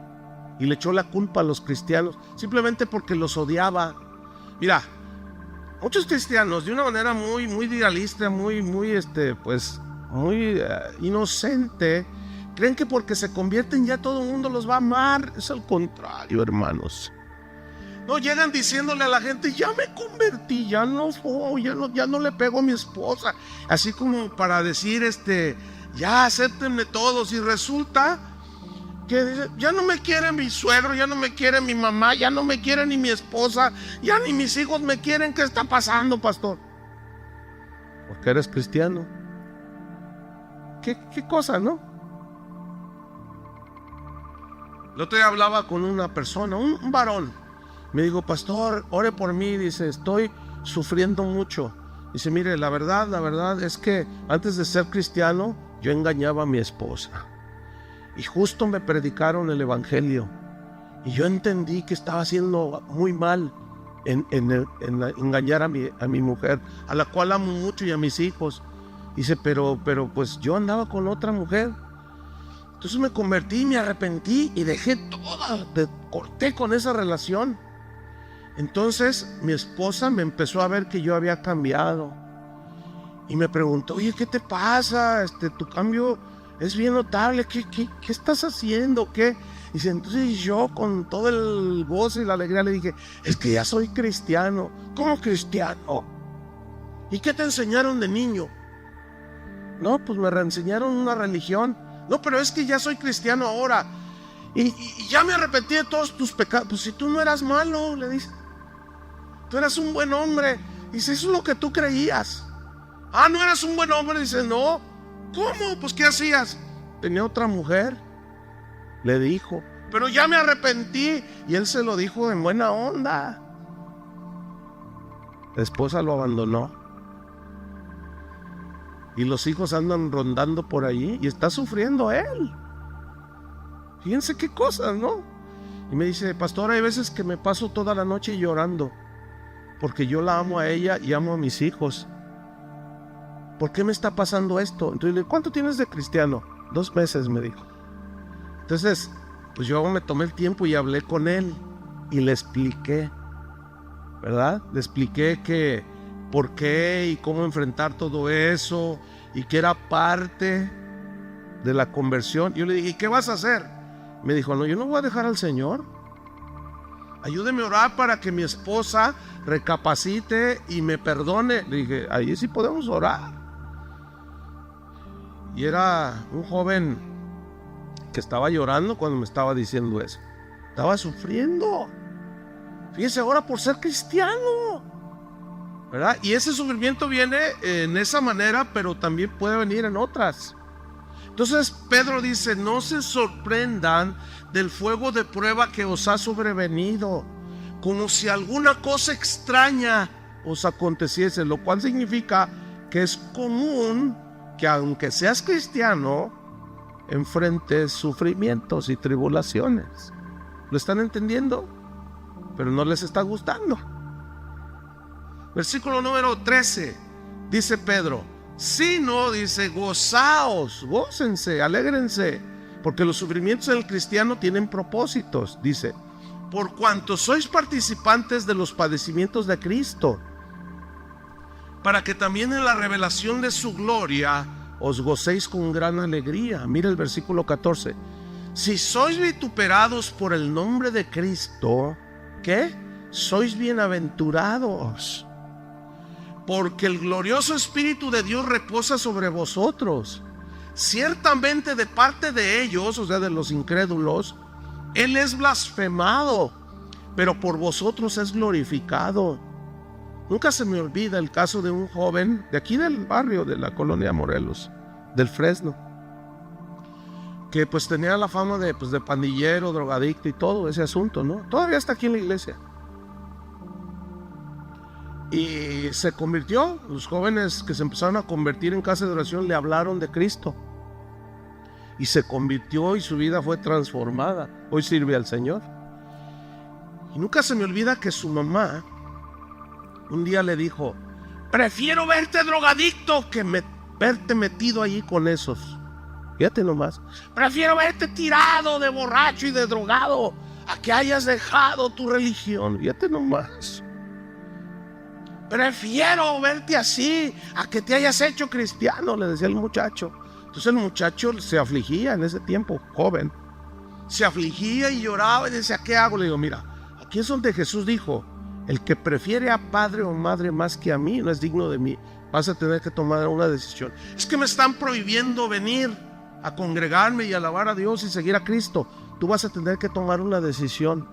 y le echó la culpa a los cristianos simplemente porque los odiaba. Mira, muchos cristianos de una manera muy idealista, muy inocente, creen que porque se convierten ya todo el mundo los va a amar. Es al contrario, hermanos. No, llegan diciéndole a la gente, ya me convertí, ya no le pego a mi esposa, así como para decir, ya acéptenme todos, y resulta que ya no me quiere mi suegro, ya no me quiere mi mamá, ya no me quiere ni mi esposa, ya ni mis hijos me quieren. ¿Qué está pasando, pastor? Porque eres cristiano. ¿Qué cosa, no? El otro día hablaba con una persona, un varón. Me dijo, pastor, ore por mí. Dice, estoy sufriendo mucho. Dice, mire, la verdad es que antes de ser cristiano, yo engañaba a mi esposa. Y justo me predicaron el evangelio. Y yo entendí que estaba haciendo muy mal en engañar a mi mujer, a la cual amo mucho, y a mis hijos. Dice, pero pues yo andaba con otra mujer. Entonces me convertí, me arrepentí y dejé toda, corté con esa relación. Entonces mi esposa me empezó a ver que yo había cambiado y me preguntó, oye, ¿qué te pasa? Tu cambio es bien notable. ¿Qué estás haciendo? ¿Qué? Dice, entonces yo con todo el gozo y la alegría le dije, es que ya soy cristiano. ¿Cómo cristiano? ¿Y qué te enseñaron de niño? No, pues me reenseñaron una religión. No, pero es que ya soy cristiano ahora y ya me arrepentí de todos tus pecados. Pues si tú no eras malo, le dice, tú eras un buen hombre. Dice, eso es lo que tú creías. Ah, ¿no eras un buen hombre? Dice, no. ¿Cómo? Pues ¿qué hacías? Tenía otra mujer, le dijo, pero ya me arrepentí. Y él se lo dijo en buena onda. La esposa lo abandonó y los hijos andan rondando por allí y está sufriendo él. Fíjense qué cosas, ¿no? Y me dice, pastor, hay veces que me paso toda la noche llorando porque yo la amo a ella y amo a mis hijos. ¿Por qué me está pasando esto? Entonces le digo, ¿cuánto tienes de cristiano? 2 meses, me dijo. Entonces, pues yo me tomé el tiempo y hablé con él y le expliqué, ¿verdad? Le expliqué que por qué y cómo enfrentar todo eso, y que era parte de la conversión. Yo le dije, ¿y qué vas a hacer? Me dijo, no, yo no voy a dejar al Señor. Ayúdeme a orar para que mi esposa recapacite y me perdone. Le dije, ahí sí podemos orar. Y era un joven que estaba llorando cuando me estaba diciendo eso. Estaba sufriendo. Fíjese, ahora por ser cristiano, ¿verdad? Y ese sufrimiento viene en esa manera, pero también puede venir en otras. Entonces Pedro dice, no se sorprendan del fuego de prueba que os ha sobrevenido, como si alguna cosa extraña os aconteciese, lo cual significa que es común que aunque seas cristiano, enfrentes sufrimientos y tribulaciones. ¿Lo están entendiendo? Pero no les está gustando. Versículo número 13, dice Pedro, sino, dice, gozaos, gócense, alégrense, porque los sufrimientos del cristiano tienen propósitos. Dice, por cuanto sois participantes de los padecimientos de Cristo, para que también en la revelación de su gloria os gocéis con gran alegría. Mira el versículo 14, si sois vituperados por el nombre de Cristo, ¿qué? Sois bienaventurados, porque el glorioso Espíritu de Dios reposa sobre vosotros. Ciertamente de parte de ellos, o sea, de los incrédulos, Él es blasfemado, pero por vosotros es glorificado. Nunca se me olvida el caso de un joven de aquí del barrio de la colonia Morelos, del Fresno, que pues tenía la fama de pandillero, drogadicto y todo ese asunto, ¿no? Todavía está aquí en la iglesia. Y se convirtió. Los jóvenes que se empezaron a convertir en casa de oración le hablaron de Cristo. Y se convirtió y su vida fue transformada. Hoy sirve al Señor. Y nunca se me olvida que su mamá un día le dijo: prefiero verte drogadicto que verte metido allí con esos. Fíjate nomás. Prefiero verte tirado de borracho y de drogado a que hayas dejado tu religión. Fíjate nomás. Prefiero verte así a que te hayas hecho cristiano, le decía el muchacho. Entonces el muchacho se afligía en ese tiempo, joven. Se afligía y lloraba y decía: ¿qué hago? Le digo: mira, aquí es donde Jesús dijo: el que prefiere a padre o madre más que a mí no es digno de mí. Vas a tener que tomar una decisión. Es que me están prohibiendo venir a congregarme y alabar a Dios y seguir a Cristo. Tú vas a tener que tomar una decisión.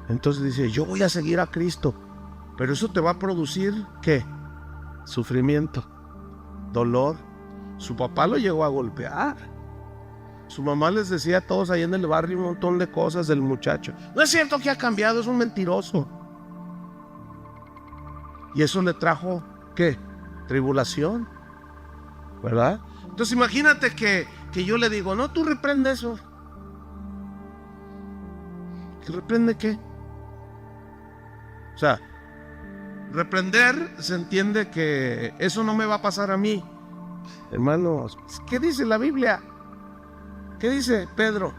Entonces dice: yo voy a seguir a Cristo. Pero eso te va a producir, ¿qué? Sufrimiento, dolor. Su papá lo llegó a golpear. Su mamá les decía a todos ahí en el barrio un montón de cosas del muchacho. No es cierto que ha cambiado, es un mentiroso. Y eso le trajo, ¿qué? Tribulación, ¿verdad? Entonces imagínate que yo le digo: no, tú reprende eso. ¿Que reprende qué? O sea, reprender se entiende que eso no me va a pasar a mí. Hermanos, ¿qué dice la Biblia? ¿Qué dice Pedro?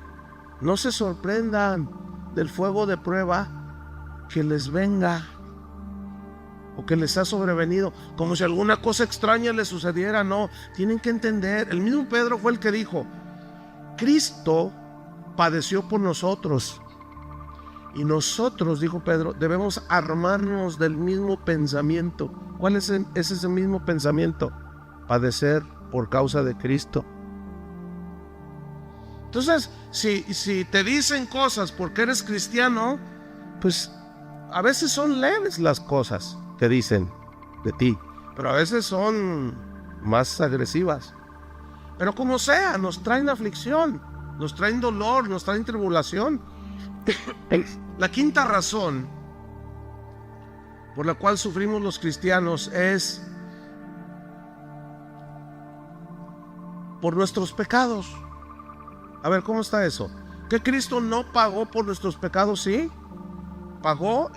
No se sorprendan del fuego de prueba que les venga o que les ha sobrevenido, como si alguna cosa extraña les sucediera. No, tienen que entender. El mismo Pedro fue el que dijo: Cristo padeció por nosotros. Y nosotros, dijo Pedro, debemos armarnos del mismo pensamiento. ¿Cuál es ese mismo pensamiento? Padecer por causa de Cristo. Entonces, si te dicen cosas porque eres cristiano, pues a veces son leves las cosas que dicen de ti, pero a veces son más agresivas. Pero como sea, nos traen aflicción, nos traen dolor, nos traen tribulación. La quinta razón por la cual sufrimos los cristianos es por nuestros pecados. A ver, ¿cómo está eso? ¿Que Cristo no pagó por nuestros pecados? Sí, pagó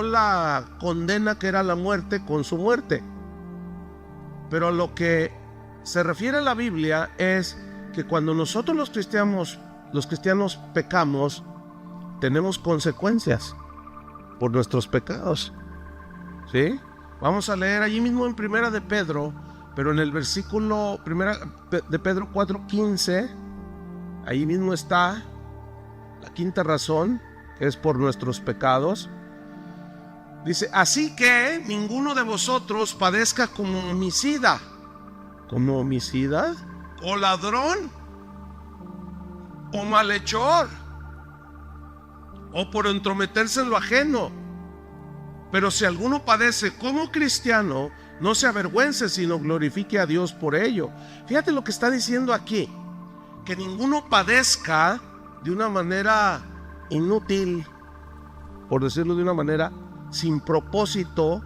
la condena que era la muerte con su muerte. Pero a lo que se refiere la Biblia es que cuando nosotros los cristianos pecamos, tenemos consecuencias por nuestros pecados. ¿Sí? Vamos a leer allí mismo en Primera de Pedro, pero en el versículo Primera de Pedro 4:15, ahí mismo está la quinta razón, que es por nuestros pecados. Dice: así que ninguno de vosotros padezca como homicida. ¿Como homicida? ¿O ladrón? ¿O malhechor? ¿O por entrometerse en lo ajeno? Pero si alguno padece como cristiano, no se avergüence, sino glorifique a Dios por ello. Fíjate lo que está diciendo aquí: que ninguno padezca de una manera inútil, por decirlo de una manera, sin propósito,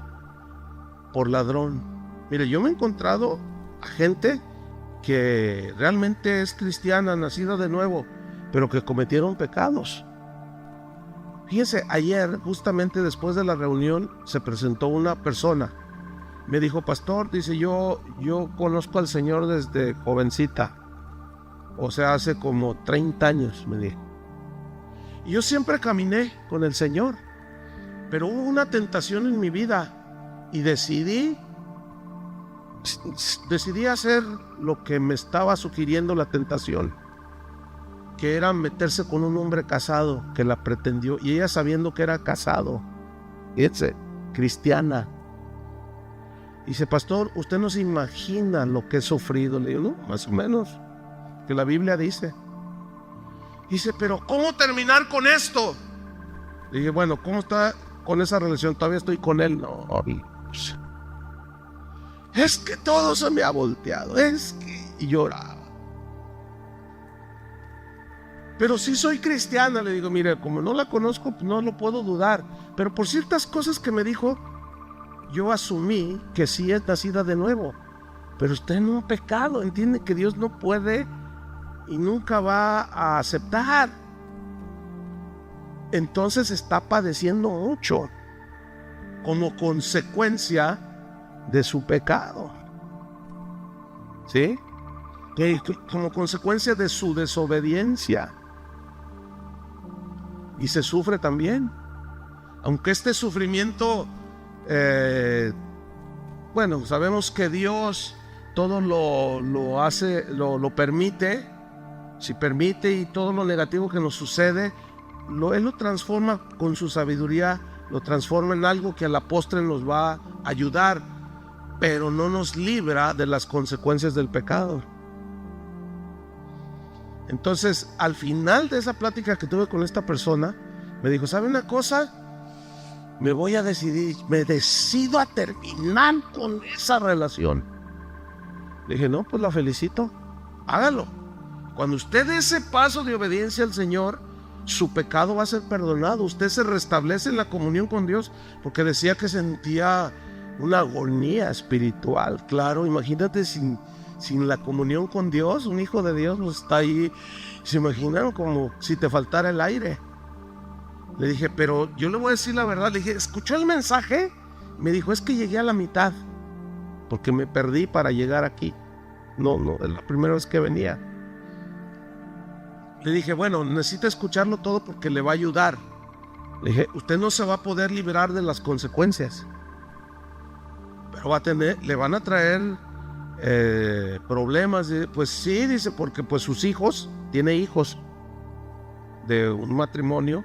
por ladrón. Mire, yo me he encontrado a gente que realmente es cristiana, nacida de nuevo, pero que cometieron pecados. Fíjense, ayer, justamente después de la reunión, se presentó una persona. Me dijo: pastor, dice, yo conozco al Señor desde jovencita. O sea, hace como 30 años, me dijo. Y yo siempre caminé con el Señor. Pero hubo una tentación en mi vida y decidí hacer lo que me estaba sugiriendo la tentación, que era meterse con un hombre casado que la pretendió, y ella sabiendo que era casado, fíjense, cristiana. Dice, pastor, usted no se imagina lo que he sufrido. Le digo, no, más o menos, que la Biblia dice. Dice, pero ¿cómo terminar con esto? Le dije, bueno, ¿cómo está con esa relación? Todavía estoy con él. No, es que todo se me ha volteado, es que... Y lloraba. Pero sí soy cristiana, le digo, mire, como no la conozco, no lo puedo dudar, pero por ciertas cosas que me dijo, yo asumí que sí es nacida de nuevo. Pero usted no ha pecado, entiende que Dios no puede y nunca va a aceptar. Entonces está padeciendo mucho como consecuencia de su pecado, ¿sí? Como consecuencia de su desobediencia. Y se sufre también. Aunque este sufrimiento, bueno, sabemos que Dios todo lo hace, lo permite, si permite, y todo lo negativo que nos sucede, Él lo transforma con su sabiduría, lo transforma en algo que a la postre nos va a ayudar, pero no nos libra de las consecuencias del pecado. Entonces, al final de esa plática que tuve con esta persona, me dijo, ¿sabe una cosa? Me decido a terminar con esa relación. Le dije, no, pues la felicito, hágalo. Cuando usted dé ese paso de obediencia al Señor, su pecado va a ser perdonado. Usted se restablece en la comunión con Dios, porque decía que sentía una agonía espiritual. Claro, imagínate sin la comunión con Dios, un hijo de Dios pues está ahí, se imaginan como si te faltara el aire. Le dije, pero yo le voy a decir la verdad. Le dije, ¿escuchó el mensaje? Me dijo, es que llegué a la mitad, porque me perdí para llegar aquí. No, es la primera vez que venía. Le dije, bueno, necesita escucharlo todo porque le va a ayudar. Le dije, usted no se va a poder liberar de las consecuencias, pero le van a traer problemas. Pues sí, dice, porque pues sus hijos, tiene hijos de un matrimonio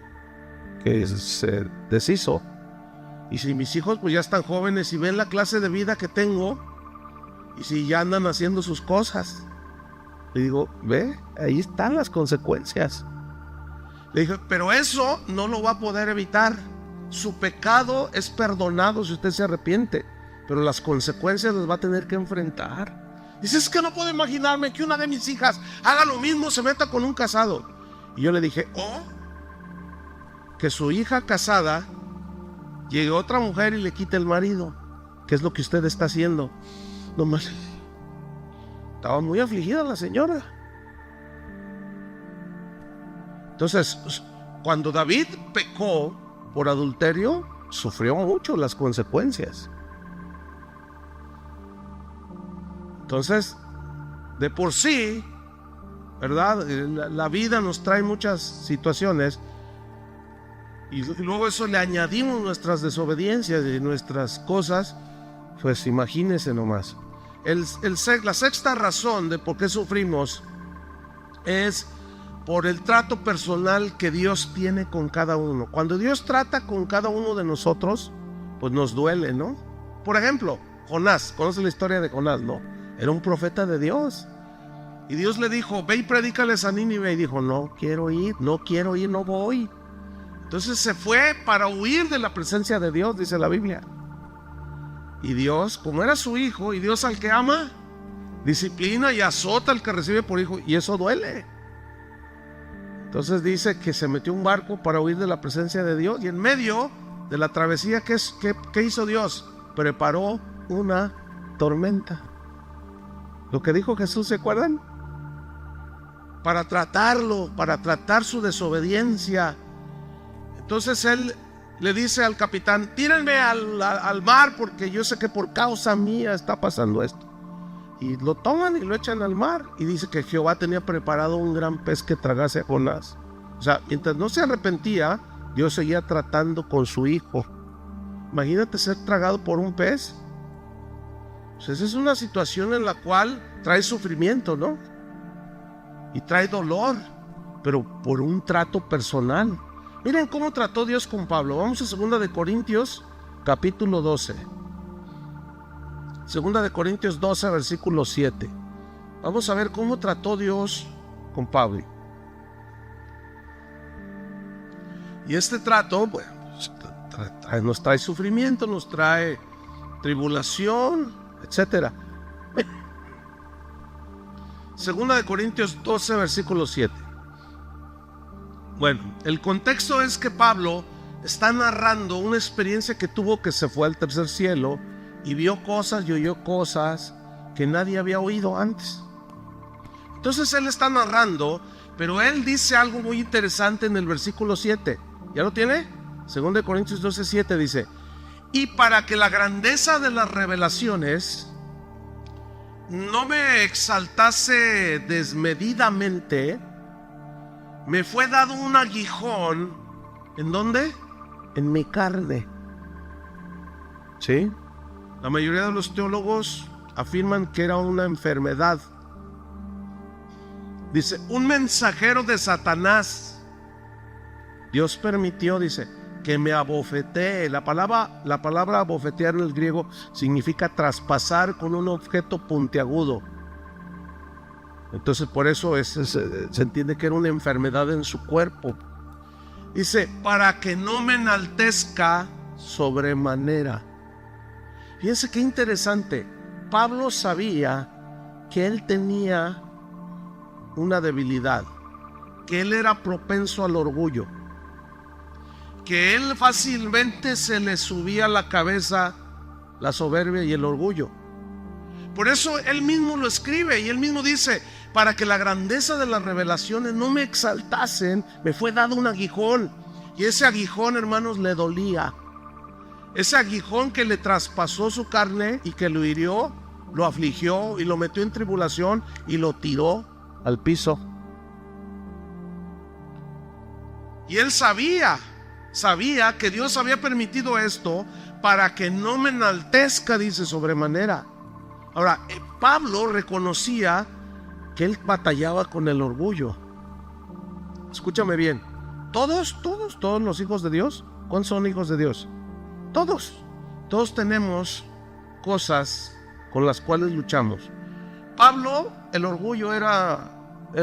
que se deshizo. Y si mis hijos pues ya están jóvenes y ven la clase de vida que tengo, y si ya andan haciendo sus cosas, le digo, ve, ahí están las consecuencias. Le dije, pero eso no lo va a poder evitar. Su pecado es perdonado si usted se arrepiente, pero las consecuencias las va a tener que enfrentar. Dice, es que no puedo imaginarme que una de mis hijas haga lo mismo, se meta con un casado. Y yo le dije, que su hija casada llegue otra mujer y le quite el marido, que es lo que usted está haciendo. Nomás estaba muy afligida la señora. Entonces, cuando David pecó por adulterio, sufrió mucho las consecuencias. Entonces, de por sí, ¿verdad? La vida nos trae muchas situaciones, y luego eso le añadimos nuestras desobediencias y nuestras cosas. Pues imagínense nomás. La sexta razón de por qué sufrimos es por el trato personal que Dios tiene con cada uno. Cuando Dios trata con cada uno de nosotros, pues nos duele, ¿no? Por ejemplo, Jonás, ¿conoce la historia de Jonás? No, era un profeta de Dios. Y Dios le dijo, ve y predícales a Nínive. Y dijo, no quiero ir, no voy. Entonces se fue para huir de la presencia de Dios, dice la Biblia. Y Dios, como era su hijo, y Dios al que ama, disciplina y azota al que recibe por hijo, y eso duele. Entonces dice que se metió un barco para huir de la presencia de Dios, y en medio de la travesía, ¿qué hizo Dios? Preparó una tormenta. Lo que dijo Jesús, ¿se acuerdan? Para tratarlo, para tratar su desobediencia. Entonces él le dice al capitán, tírenme al mar, porque yo sé que por causa mía está pasando esto. Y lo toman y lo echan al mar. Y dice que Jehová tenía preparado un gran pez que tragase a Jonás. O sea, mientras no se arrepentía, Dios seguía tratando con su hijo. Imagínate ser tragado por un pez. Pues esa es una situación en la cual trae sufrimiento, ¿no? Y trae dolor. pero por un trato personal. Miren cómo trató Dios con Pablo. Vamos a 2 de Corintios, capítulo 12. 2 de Corintios 12, versículo 7. Vamos a ver cómo trató Dios con Pablo. Y este trato, bueno, nos trae sufrimiento, nos trae tribulación, etcétera. 2 de Corintios 12, versículo 7. Bueno, el contexto es que Pablo está narrando una experiencia que tuvo, que se fue al tercer cielo y vio cosas y oyó cosas que nadie había oído antes. Entonces él está narrando, pero él dice algo muy interesante en el versículo 7. ¿Ya lo tiene? 2 de Corintios 12, 7 dice: y para que la grandeza de las revelaciones no me exaltase desmedidamente, me fue dado un aguijón. ¿En dónde? En mi carne. ¿Sí? La mayoría de los teólogos afirman que era una enfermedad. Dice, un mensajero de Satanás. Dios permitió, dice, que me abofetee. La palabra abofetear en el griego significa traspasar con un objeto puntiagudo. Entonces por eso se entiende que era una enfermedad en su cuerpo. Dice, para que no me enaltezca sobremanera. Fíjense qué interesante. Pablo sabía que él tenía una debilidad, que él era propenso al orgullo, que él fácilmente se le subía a la cabeza la soberbia y el orgullo. Por eso él mismo lo escribe y él mismo dice, para que la grandeza de las revelaciones no me exaltasen, me fue dado un aguijón. Y ese aguijón, hermanos, le dolía. Ese aguijón que le traspasó su carne y que lo hirió, lo afligió y lo metió en tribulación y lo tiró al piso. Y él sabía que Dios había permitido esto para que no me enaltezca, dice, sobremanera. Ahora, Pablo reconocía que él batallaba con el orgullo. Escúchame bien. Todos los hijos de Dios, ¿cuántos son hijos de Dios? Todos tenemos cosas con las cuales luchamos. Pablo, el orgullo era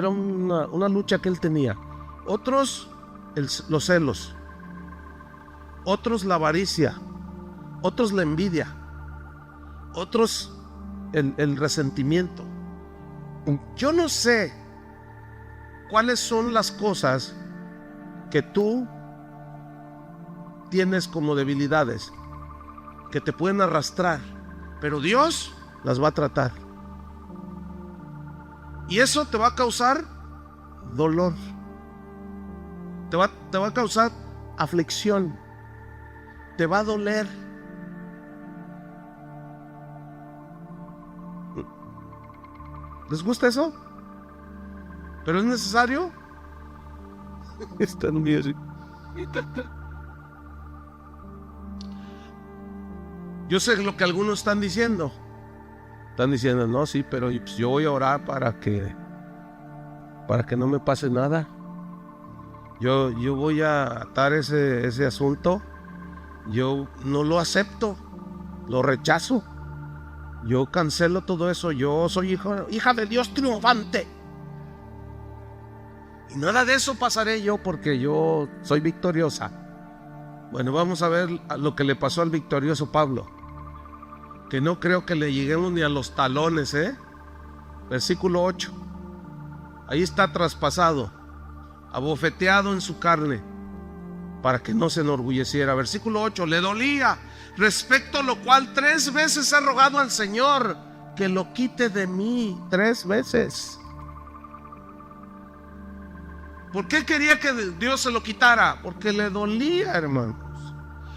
una lucha que él tenía. Otros, los celos. Otros, la avaricia. Otros, la envidia. Otros, el resentimiento. Yo no sé cuáles son las cosas que tú tienes como debilidades, que te pueden arrastrar, pero Dios las va a tratar. Y eso te va a causar dolor, te va a causar aflicción, te va a doler. ¿Les gusta eso? ¿Pero es necesario? Están muy así. Yo sé lo que algunos están diciendo. Están diciendo, no, sí, pero yo voy a orar para que no me pase nada. Yo voy a atar ese asunto. Yo no lo acepto, lo rechazo. Yo cancelo todo eso. Yo soy hija de Dios triunfante. Y nada de eso pasaré yo porque yo soy victoriosa. Bueno, vamos a ver lo que le pasó al victorioso Pablo. Que no creo que le lleguemos ni a los talones, Versículo 8. Ahí está traspasado, abofeteado en su carne, para que no se enorgulleciera. Versículo 8. Le dolía, respecto a lo cual 3 veces he rogado al Señor que lo quite de mí. 3 veces. ¿Por qué quería que Dios se lo quitara? Porque le dolía, hermanos.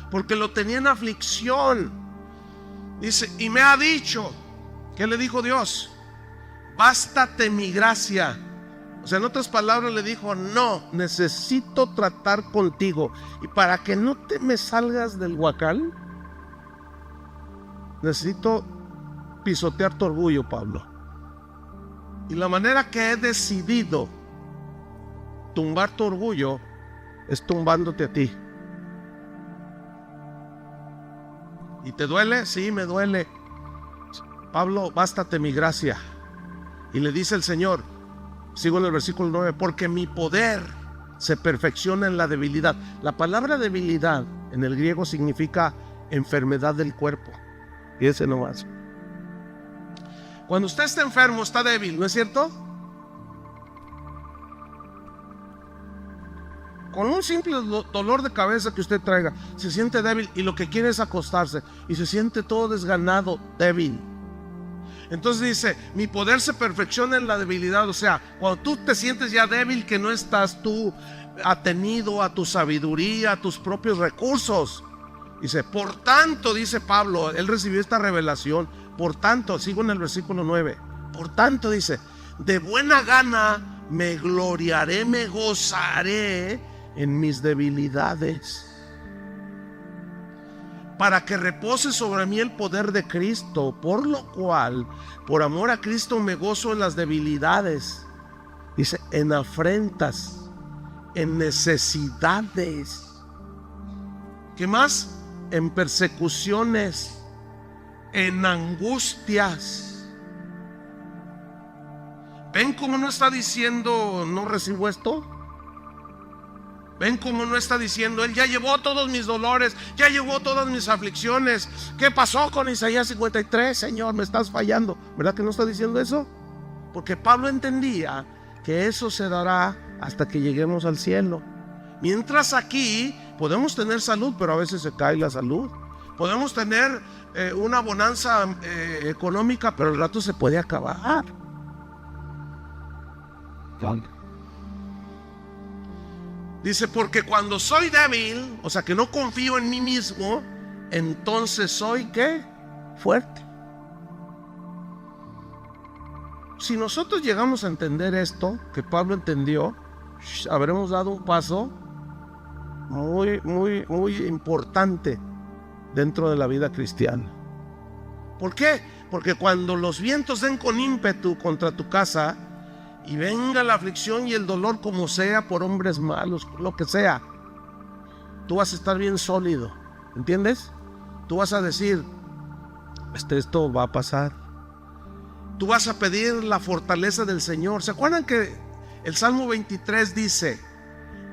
Porque lo tenía en aflicción. Dice, y me ha dicho, ¿qué le dijo Dios? Bástate mi gracia. O sea, en otras palabras le dijo, no, necesito tratar contigo. Y para que no te me salgas del huacal, necesito pisotear tu orgullo, Pablo. Y la manera que he decidido tumbar tu orgullo es tumbándote a ti. ¿Y te duele? Sí, me duele. Pablo, bástate mi gracia. Y le dice el Señor, sigo en el versículo 9, porque mi poder se perfecciona en la debilidad. La palabra debilidad en el griego significa enfermedad del cuerpo. Y ese no más. Cuando usted está enfermo, está débil, ¿no es cierto? Con un simple dolor de cabeza que usted traiga, se siente débil y lo que quiere es acostarse y se siente todo desganado, débil. Entonces dice, mi poder se perfecciona en la debilidad. O sea, cuando tú te sientes ya débil, que no estás tú atenido a tu sabiduría, a tus propios recursos. Dice, por tanto, dice Pablo, él recibió esta revelación. Por tanto, sigo en el versículo 9. Por tanto, dice, de buena gana me gloriaré, me gozaré en mis debilidades, para que repose sobre mí el poder de Cristo, por lo cual, por amor a Cristo, me gozo en las debilidades. Dice, en afrentas, en necesidades. ¿Qué más? En persecuciones, en angustias. ¿Ven cómo no está diciendo no recibo esto? ¿Ven cómo no está diciendo él ya llevó todos mis dolores, ya llevó todas mis aflicciones? ¿Qué pasó con Isaías 53? Señor, me estás fallando. ¿Verdad que no está diciendo eso? Porque Pablo entendía que eso se dará hasta que lleguemos al cielo. Mientras aquí podemos tener salud, pero a veces se cae la salud. Podemos tener una bonanza económica, pero al rato se puede acabar. Dice, porque cuando soy débil, o sea que no confío en mí mismo, entonces soy ¿qué? Fuerte. Si nosotros llegamos a entender esto que Pablo entendió, habremos dado un paso muy importante dentro de la vida cristiana. ¿Por qué? Porque cuando los vientos den con ímpetu contra tu casa y venga la aflicción y el dolor, como sea, por hombres malos, lo que sea, tú vas a estar bien sólido, ¿entiendes? Tú vas a decir, esto va a pasar. Tú vas a pedir la fortaleza del Señor. ¿Se acuerdan que el Salmo 23 dice,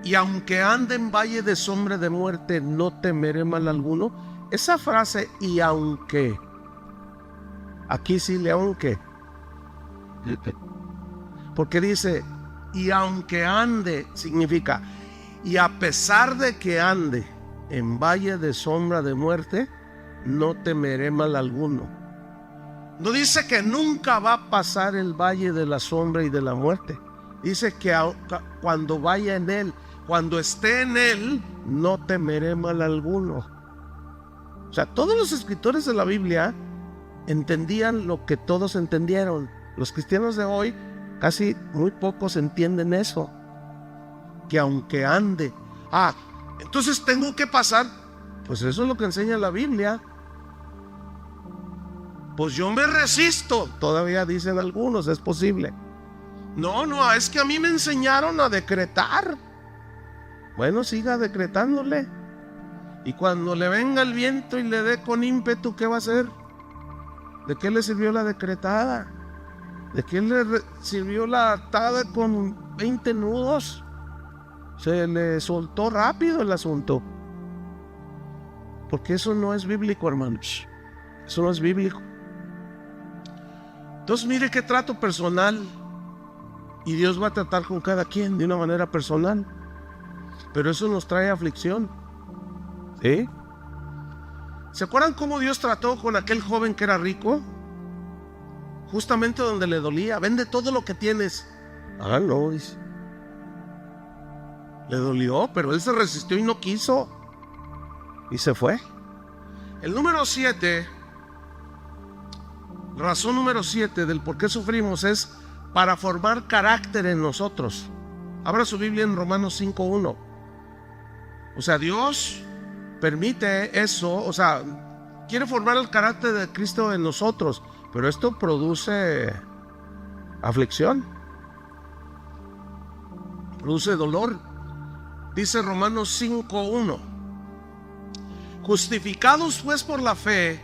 y aunque ande en valle de sombra de muerte, no temeré mal alguno? Esa frase, y aunque, aquí sí le aunque, porque dice, y aunque ande, significa, y a pesar de que ande en valle de sombra de muerte, no temeré mal alguno. No dice que nunca va a pasar el valle de la sombra y de la muerte. Dice que cuando vaya en él, cuando esté en él, no temeré mal alguno. O sea, todos los escritores de la Biblia entendían lo que todos entendieron. Los cristianos de hoy, casi muy pocos entienden eso. Que aunque ande, entonces tengo que pasar. Pues eso es lo que enseña la Biblia. Pues yo me resisto. Todavía dicen algunos, es posible. No, es que a mí me enseñaron a decretar. Bueno, siga decretándole. Y cuando le venga el viento y le dé con ímpetu, ¿qué va a hacer? ¿De qué le sirvió la decretada? ¿De qué le sirvió la atada con 20 nudos? Se le soltó rápido el asunto. Porque eso no es bíblico, hermanos. Eso no es bíblico. Entonces mire qué trato personal. Y Dios va a tratar con cada quien de una manera personal. Pero eso nos trae aflicción. ¿Sí? ¿Se acuerdan cómo Dios trató con aquel joven que era rico? Justamente donde le dolía. Vende todo lo que tienes. No, dice. Le dolió, pero él se resistió y no quiso. Y se fue. El número 7, razón número 7 del por qué sufrimos es para formar carácter en nosotros. Abra su Biblia en Romanos 5:1. O sea, Dios permite eso, o sea, quiere formar el carácter de Cristo en nosotros, pero esto produce aflicción. produce dolor. Dice Romanos 5:1: justificados pues por la fe,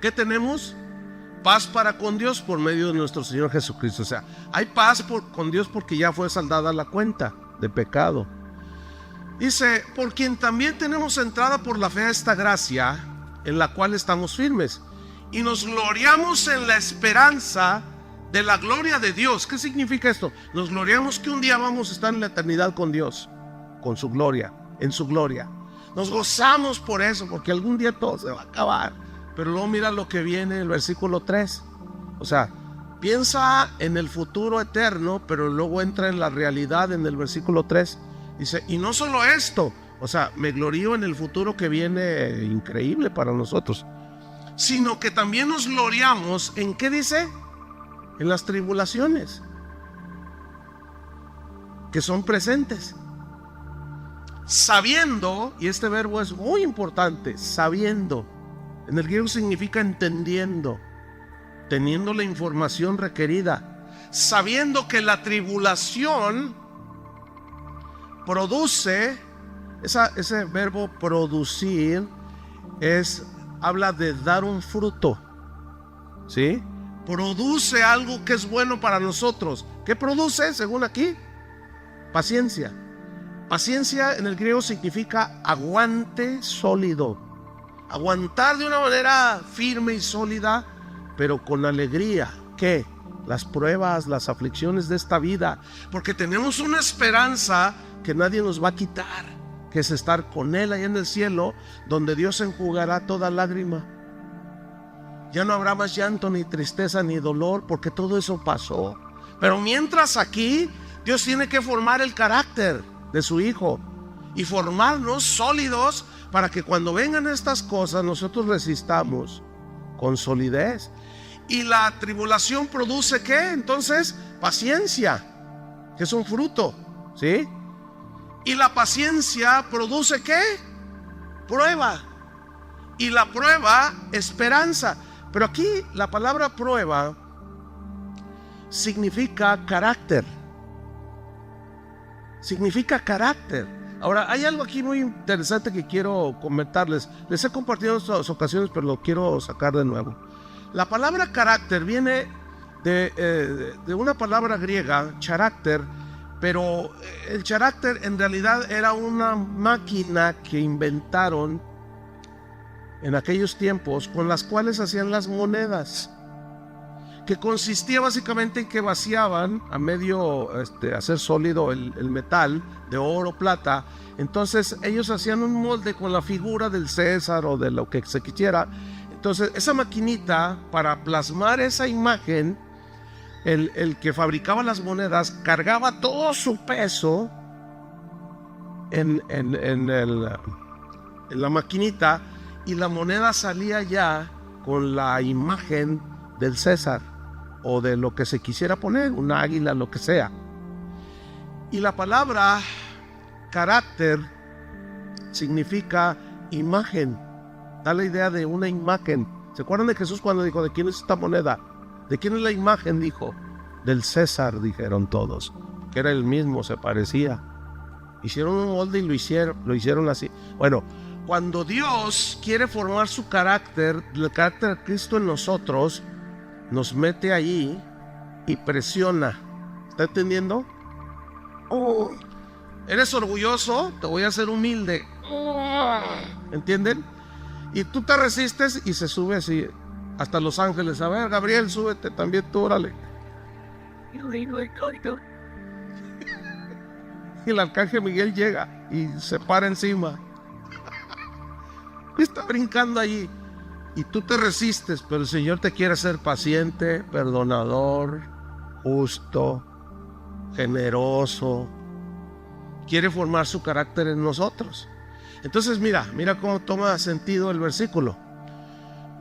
¿qué tenemos? Paz para con Dios por medio de nuestro Señor Jesucristo. O sea, hay paz con Dios porque ya fue saldada la cuenta de pecado. Dice, por quien también tenemos entrada por la fe a esta gracia, en la cual estamos firmes, y nos gloriamos en la esperanza de la gloria de Dios. ¿Qué significa esto? Nos gloriamos que un día vamos a estar en la eternidad con Dios, con su gloria, en su gloria. Nos gozamos por eso, porque algún día todo se va a acabar. Pero luego mira lo que viene en el versículo 3. O sea, piensa en el futuro eterno, pero luego entra en la realidad en el versículo 3. Dice, y no solo esto, o sea, me glorío en el futuro que viene increíble para nosotros, sino que también nos gloriamos en, ¿qué dice? En las tribulaciones que son presentes, sabiendo, y este verbo es muy importante, sabiendo, en el griego significa entendiendo, teniendo la información requerida, sabiendo que la tribulación produce, ese verbo producir habla de dar un fruto, ¿sí? Produce algo que es bueno para nosotros. ¿Qué produce según aquí? Paciencia. Paciencia en el griego significa aguante sólido. Aguantar de una manera firme y sólida, pero con alegría. ¿Qué? Las pruebas, las aflicciones de esta vida, porque tenemos una esperanza que nadie nos va a quitar, que es estar con Él allá en el cielo, donde Dios enjugará toda lágrima. Ya no habrá más llanto, ni tristeza, ni dolor, porque todo eso pasó. Pero mientras aquí, Dios tiene que formar el carácter de su Hijo y formarnos sólidos para que cuando vengan estas cosas nosotros resistamos con solidez. Y la tribulación produce ¿qué? Entonces, paciencia, que es un fruto, ¿sí? Y la paciencia produce ¿qué? Prueba. Y la prueba, esperanza. Pero aquí la palabra prueba significa carácter. Significa carácter. Ahora, hay algo aquí muy interesante que quiero comentarles. Les he compartido en otras ocasiones, pero lo quiero sacar de nuevo. La palabra carácter viene de una palabra griega, charácter, pero el carácter en realidad era una máquina que inventaron en aquellos tiempos con las cuales hacían las monedas, que consistía básicamente en que vaciaban a medio hacer sólido el metal de oro, plata. Entonces ellos hacían un molde con la figura del César o de lo que se quisiera. Entonces esa maquinita, para plasmar esa imagen, el que fabricaba las monedas cargaba todo su peso en la maquinita, y la moneda salía ya con la imagen del César o de lo que se quisiera poner, una águila, lo que sea. Y la palabra carácter significa imagen, da la idea de una imagen. ¿Se acuerdan de Jesús cuando dijo, ¿de quién es esta moneda? ¿De quién es la imagen? Dijo, del César, dijeron todos, que era el mismo, se parecía. Hicieron un molde y lo hicieron así. Bueno, cuando Dios quiere formar su carácter, el carácter de Cristo en nosotros, nos mete allí y presiona. ¿Está entendiendo? Oh, ¿eres orgulloso? Te voy a hacer humilde. ¿Entienden? Y tú te resistes y se sube así hasta los ángeles. A ver, Gabriel, súbete también tú, órale. Y el arcángel Miguel llega y se para encima. Está brincando allí y tú te resistes, pero el Señor te quiere hacer paciente, perdonador, justo, generoso. Quiere formar su carácter en nosotros. Entonces mira cómo toma sentido el versículo.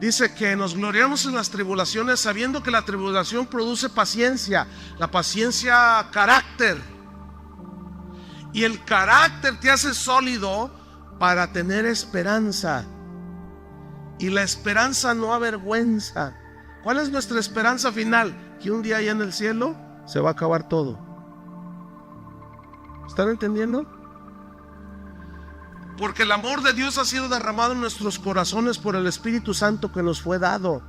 Dice que nos gloriamos en las tribulaciones, sabiendo que la tribulación produce paciencia, la paciencia carácter, y el carácter te hace sólido para tener esperanza, y la esperanza no avergüenza. ¿Cuál es nuestra esperanza final? Que un día allá en el cielo se va a acabar todo. ¿Están entendiendo? Porque el amor de Dios ha sido derramado en nuestros corazones por el Espíritu Santo que nos fue dado.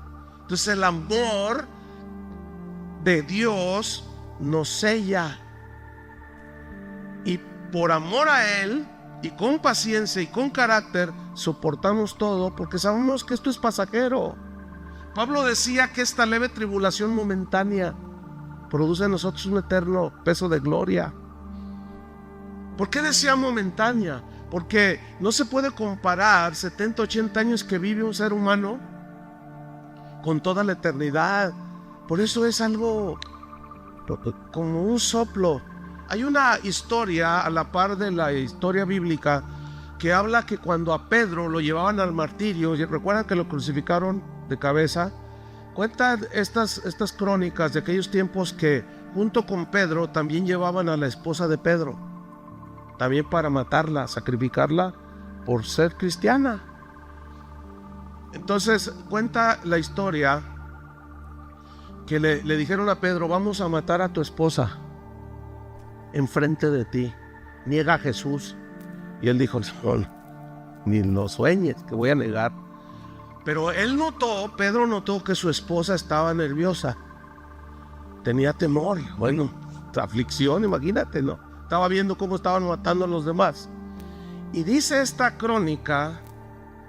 Entonces el amor de Dios nos sella. Y por amor a Él, y con paciencia y con carácter, soportamos todo, porque sabemos que esto es pasajero. Pablo decía que esta leve tribulación momentánea produce en nosotros un eterno peso de gloria. ¿Por qué decía momentánea? Porque no se puede comparar 70, 80 años que vive un ser humano con toda la eternidad. Por eso es algo como un soplo. Hay una historia a la par de la historia bíblica que habla que cuando a Pedro lo llevaban al martirio, recuerdan que lo crucificaron de cabeza. Cuenta estas crónicas de aquellos tiempos que junto con Pedro también llevaban a la esposa de Pedro, también para matarla, sacrificarla por ser cristiana. Entonces cuenta la historia que le dijeron a Pedro: vamos a matar a tu esposa enfrente de ti, niega a Jesús. Y él dijo: no, ni lo sueñes que voy a negar. Pero Pedro notó que su esposa estaba nerviosa, tenía temor, bueno, aflicción, imagínate, ¿no? Estaba viendo cómo estaban matando a los demás. Y dice esta crónica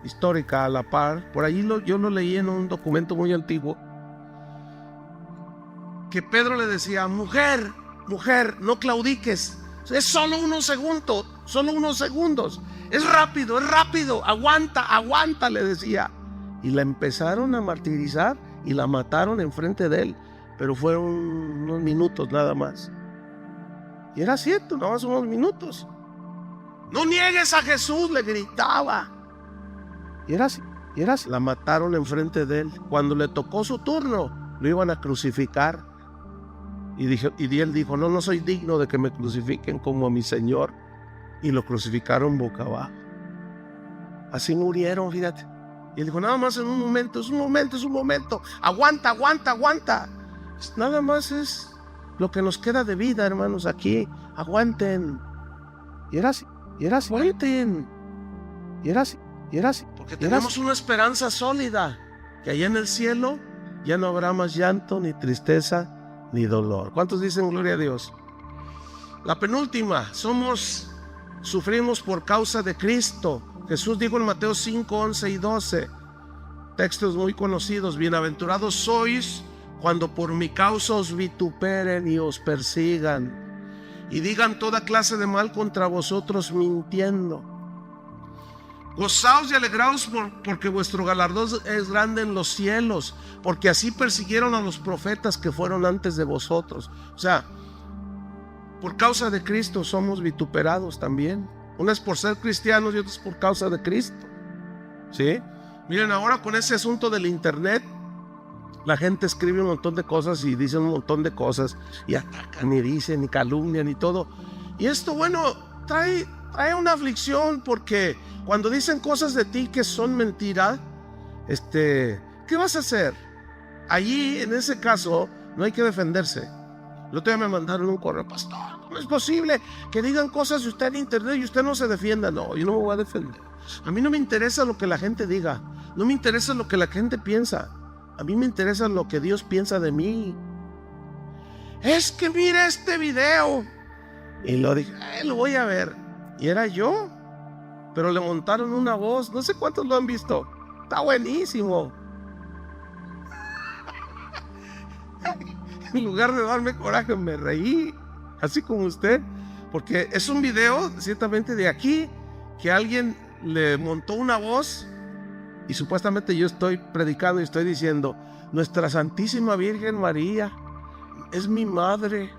histórica a la par, por allí yo lo leí en un documento muy antiguo, que Pedro le decía: mujer, no claudiques, es solo unos segundos, es rápido, aguanta, le decía. Y la empezaron a martirizar y la mataron enfrente de él, pero fueron unos minutos nada más. Y era cierto, nada más unos minutos. No niegues a Jesús, le gritaba. Y era así. La mataron enfrente de él. Cuando le tocó su turno, lo iban a crucificar. Y él dijo: no soy digno de que me crucifiquen como a mi Señor. Y lo crucificaron boca abajo. Así murieron, fíjate. Y él dijo: nada más es un momento. Aguanta. Nada más es lo que nos queda de vida, hermanos, aquí. Aguanten. Y era así. Aguanten. Y era así. Porque tenemos una esperanza sólida, que allá en el cielo ya no habrá más llanto, ni tristeza, ni dolor. ¿Cuántos dicen gloria a Dios? La penúltima, sufrimos por causa de Cristo. Jesús dijo en Mateo 5, 11 y 12, textos muy conocidos: bienaventurados sois cuando por mi causa os vituperen y os persigan y digan toda clase de mal contra vosotros mintiendo. Gozaos y alegraos porque vuestro galardón es grande en los cielos, porque así persiguieron a los profetas que fueron antes de vosotros. O sea, por causa de Cristo somos vituperados también. Unas por ser cristianos y otras por causa de Cristo. ¿Sí? Miren, ahora con ese asunto del internet, la gente escribe un montón de cosas y dice un montón de cosas y atacan y dicen y calumnian y todo. Y esto, bueno, trae una aflicción, porque cuando dicen cosas de ti que son mentira, ¿qué vas a hacer? Allí, en ese caso, no hay que defenderse. El otro día me mandaron un correo: pastor, ¿cómo es posible que digan cosas de usted en internet y usted no se defienda? No, yo no me voy a defender. A mí no me interesa lo que la gente diga, no me interesa lo que la gente piensa. A mí me interesa lo que Dios piensa de mí. Es que mira este video. Y lo dije: lo voy a ver. Y era yo, pero le montaron una voz. No sé cuántos lo han visto. Está buenísimo. En lugar de darme coraje, me reí, así como usted, porque es un video ciertamente de aquí, que alguien le montó una voz y supuestamente yo estoy predicando y estoy diciendo: nuestra Santísima Virgen María es mi madre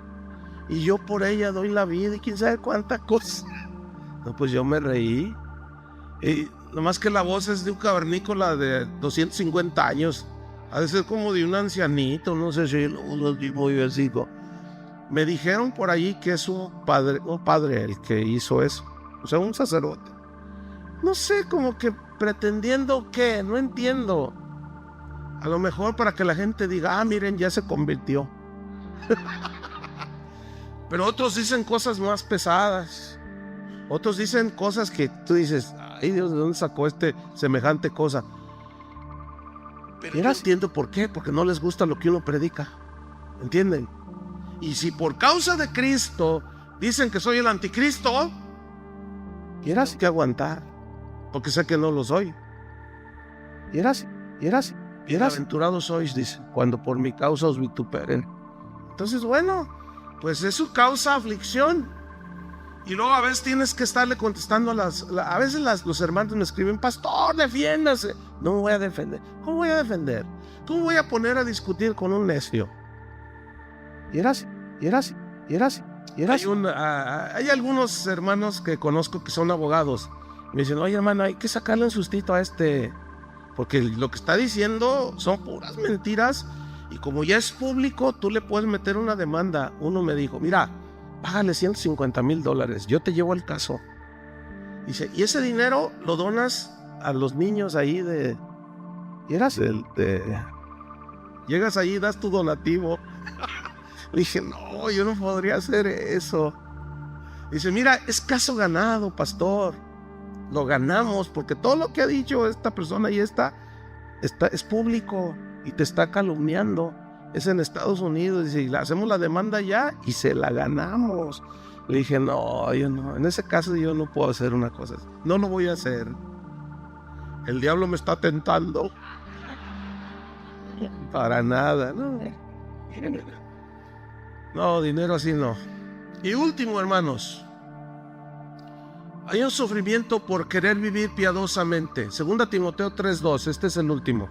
y yo por ella doy la vida, y quién sabe cuánta cosa. No, pues yo me reí. Y nomás que la voz es de un cavernícola de 250 años. Ha de ser como de un ancianito, no sé si lo digo yo así. Me dijeron por ahí que es un padre el que hizo eso. O sea, un sacerdote. No sé, como que pretendiendo que, no entiendo. A lo mejor para que la gente diga: miren, ya se convirtió. Pero otros dicen cosas más pesadas. Otros dicen cosas que tú dices, ay Dios, ¿de dónde sacó semejante cosa? Pero yo entiendo por qué, porque no les gusta lo que uno predica. ¿Entienden? Y si por causa de Cristo dicen que soy el anticristo, tienes que aguantar, porque sé que no lo soy. Bienaventurados sois, dice, cuando por mi causa os vituperen. Entonces, bueno, pues es su causa aflicción. Y luego a veces tienes que estarle contestando a veces los hermanos me escriben, pastor, defiéndase. No me voy a defender. ¿Cómo voy a defender? ¿Cómo voy a poner a discutir con un necio? Hay algunos hermanos que conozco que son abogados. Me dicen, oye hermano, hay que sacarle un sustito a porque lo que está diciendo son puras mentiras. Y como ya es público, tú le puedes meter una demanda. Uno me dijo, mira, págale $150,000, yo te llevo el caso. Dice, y ese dinero lo donas a los niños ahí llegas allí y das tu donativo. Le dije, no, yo no podría hacer eso. Dice, mira, es caso ganado, pastor. Lo ganamos porque todo lo que ha dicho esta persona ahí es público y te está calumniando. Es en Estados Unidos. Dice, y hacemos la demanda ya y se la ganamos. Le dije, no, yo no. En ese caso yo no puedo hacer una cosa así. No lo voy a hacer. El diablo me está tentando. Para nada, no. No, dinero así no. Y último, hermanos, hay un sufrimiento por querer vivir piadosamente. 2 Timoteo 3:2, este es el último.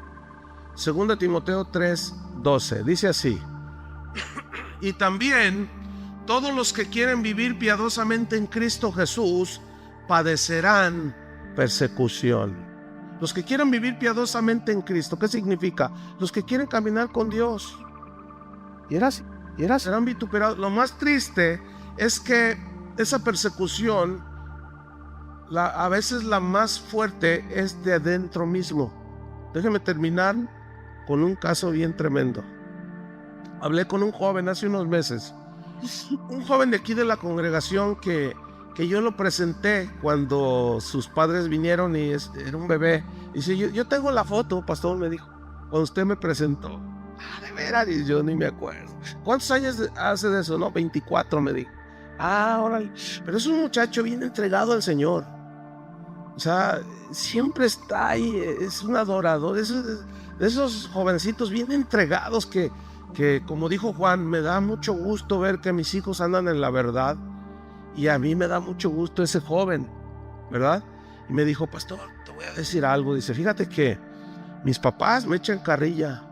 2 Timoteo 3:12, dice así. Y también todos los que quieren vivir piadosamente en Cristo Jesús padecerán persecución. Los que quieren vivir piadosamente en Cristo, ¿qué significa? Los que quieren caminar con Dios. Serán vituperados. Lo más triste es que esa persecución, a veces la más fuerte, es de adentro mismo. Déjeme terminar con un caso bien tremendo. Hablé con un joven hace unos meses, un joven de aquí de la congregación que yo lo presenté cuando sus padres vinieron y era un bebé. Dice, yo tengo la foto, pastor, me dijo, cuando usted me presentó. De veras, y yo ni me acuerdo. ¿Cuántos años hace de eso? No, 24 me dijo. Órale. Pero es un muchacho bien entregado al Señor. O sea, siempre está ahí, es un adorador, de esos jovencitos bien entregados que como dijo Juan, me da mucho gusto ver que mis hijos andan en la verdad. Y a mí me da mucho gusto ese joven, ¿verdad? Y me dijo, pastor, te voy a decir algo. Dice, fíjate que mis papás me echan carrilla.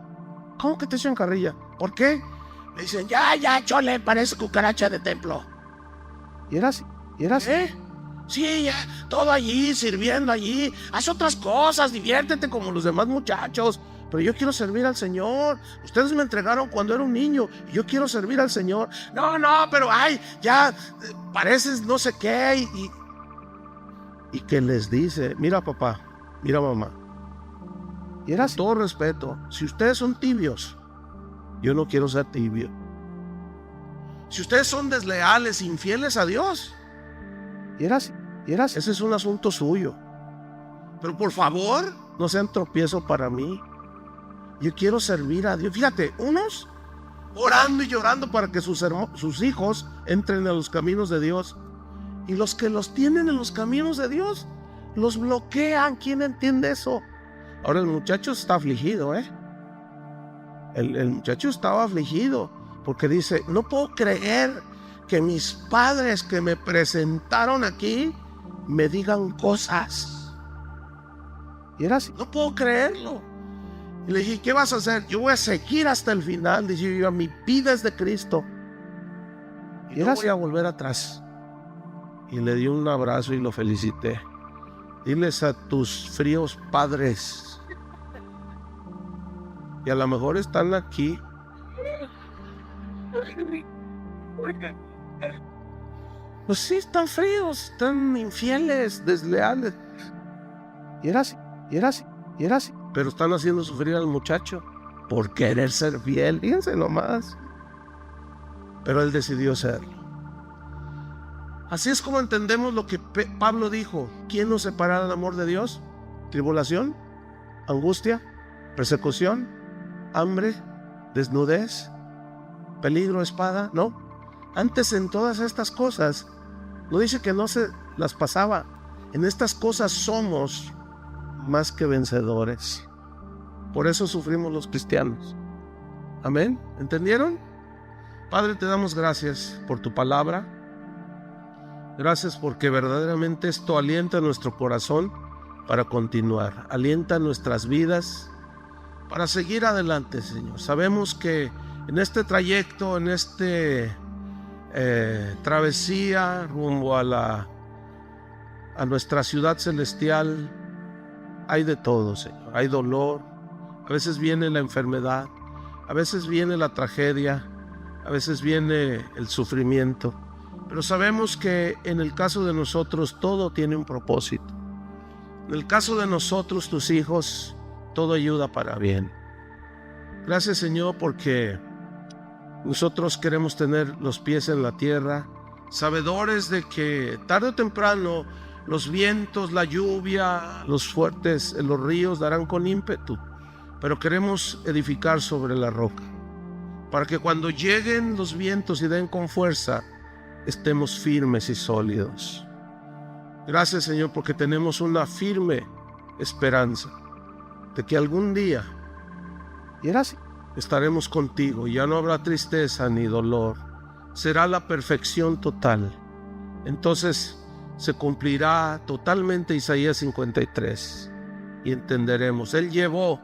¿Cómo que te echan carrilla? ¿Por qué? Me dicen, ya, chole, parece cucaracha de templo. ¿Y era así? Sí, ya, todo allí, sirviendo allí. Haz otras cosas, diviértete como los demás muchachos. Pero yo quiero servir al Señor. Ustedes me entregaron cuando era un niño y yo quiero servir al Señor. No, pero ya pareces no sé qué. Y que les dice, mira papá, mira mamá. Y era todo respeto. Si ustedes son tibios, yo no quiero ser tibio. Si ustedes son desleales, infieles a Dios, ese es un asunto suyo. Pero por favor, no sean tropiezo para mí. Yo quiero servir a Dios. Fíjate, unos orando y llorando para que sus hijos entren en los caminos de Dios. Y los que los tienen en los caminos de Dios, los bloquean. ¿Quién entiende eso? Ahora el muchacho está afligido, El muchacho estaba afligido porque dice, no puedo creer que mis padres que me presentaron aquí me digan cosas. Y era así, no puedo creerlo. Y le dije, ¿qué vas a hacer? Yo voy a seguir hasta el final. Dice, yo, mi vida es de Cristo. Y no voy a volver atrás. Y le di un abrazo y lo felicité. Diles a tus fríos padres. Y a lo mejor están aquí. Pues sí, están fríos, están infieles, desleales. Y era así. Pero están haciendo sufrir al muchacho por querer ser fiel. Fíjense nomás. Pero él decidió serlo. Así es como entendemos lo que Pablo dijo. ¿Quién nos separará del amor de Dios? ¿Tribulación? ¿Angustia? ¿Persecución? ¿Hambre? ¿Desnudez? ¿Peligro? ¿Espada? No. Antes en todas estas cosas, no dice que no se las pasaba. En estas cosas somos más que vencedores. Por eso sufrimos los cristianos. Amén. ¿Entendieron? Padre, te damos gracias por tu palabra. Gracias porque verdaderamente esto alienta nuestro corazón para continuar. Alienta nuestras vidas para seguir adelante, Señor. Sabemos que en este trayecto, en este travesía rumbo a nuestra ciudad celestial, hay de todo, Señor. Hay dolor, a veces viene la enfermedad, a veces viene la tragedia, a veces viene el sufrimiento. Pero sabemos que en el caso de nosotros todo tiene un propósito. En el caso de nosotros, tus hijos, todo ayuda para bien. Gracias, Señor, porque nosotros queremos tener los pies en la tierra, sabedores de que tarde o temprano los vientos, la lluvia, los fuertes en los ríos darán con ímpetu, pero queremos edificar sobre la roca, para que cuando lleguen los vientos y den con fuerza, estemos firmes y sólidos. Gracias, Señor, porque tenemos una firme esperanza de que algún día, y era así, estaremos contigo y ya no habrá tristeza ni dolor. Será la perfección total. Entonces se cumplirá totalmente Isaías 53 y entenderemos. Él llevó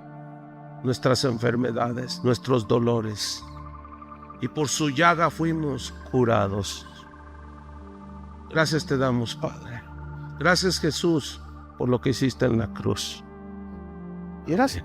nuestras enfermedades, nuestros dolores, y por su llaga fuimos curados. Gracias te damos, Padre. Gracias, Jesús, por lo que hiciste en la cruz. Y gracias.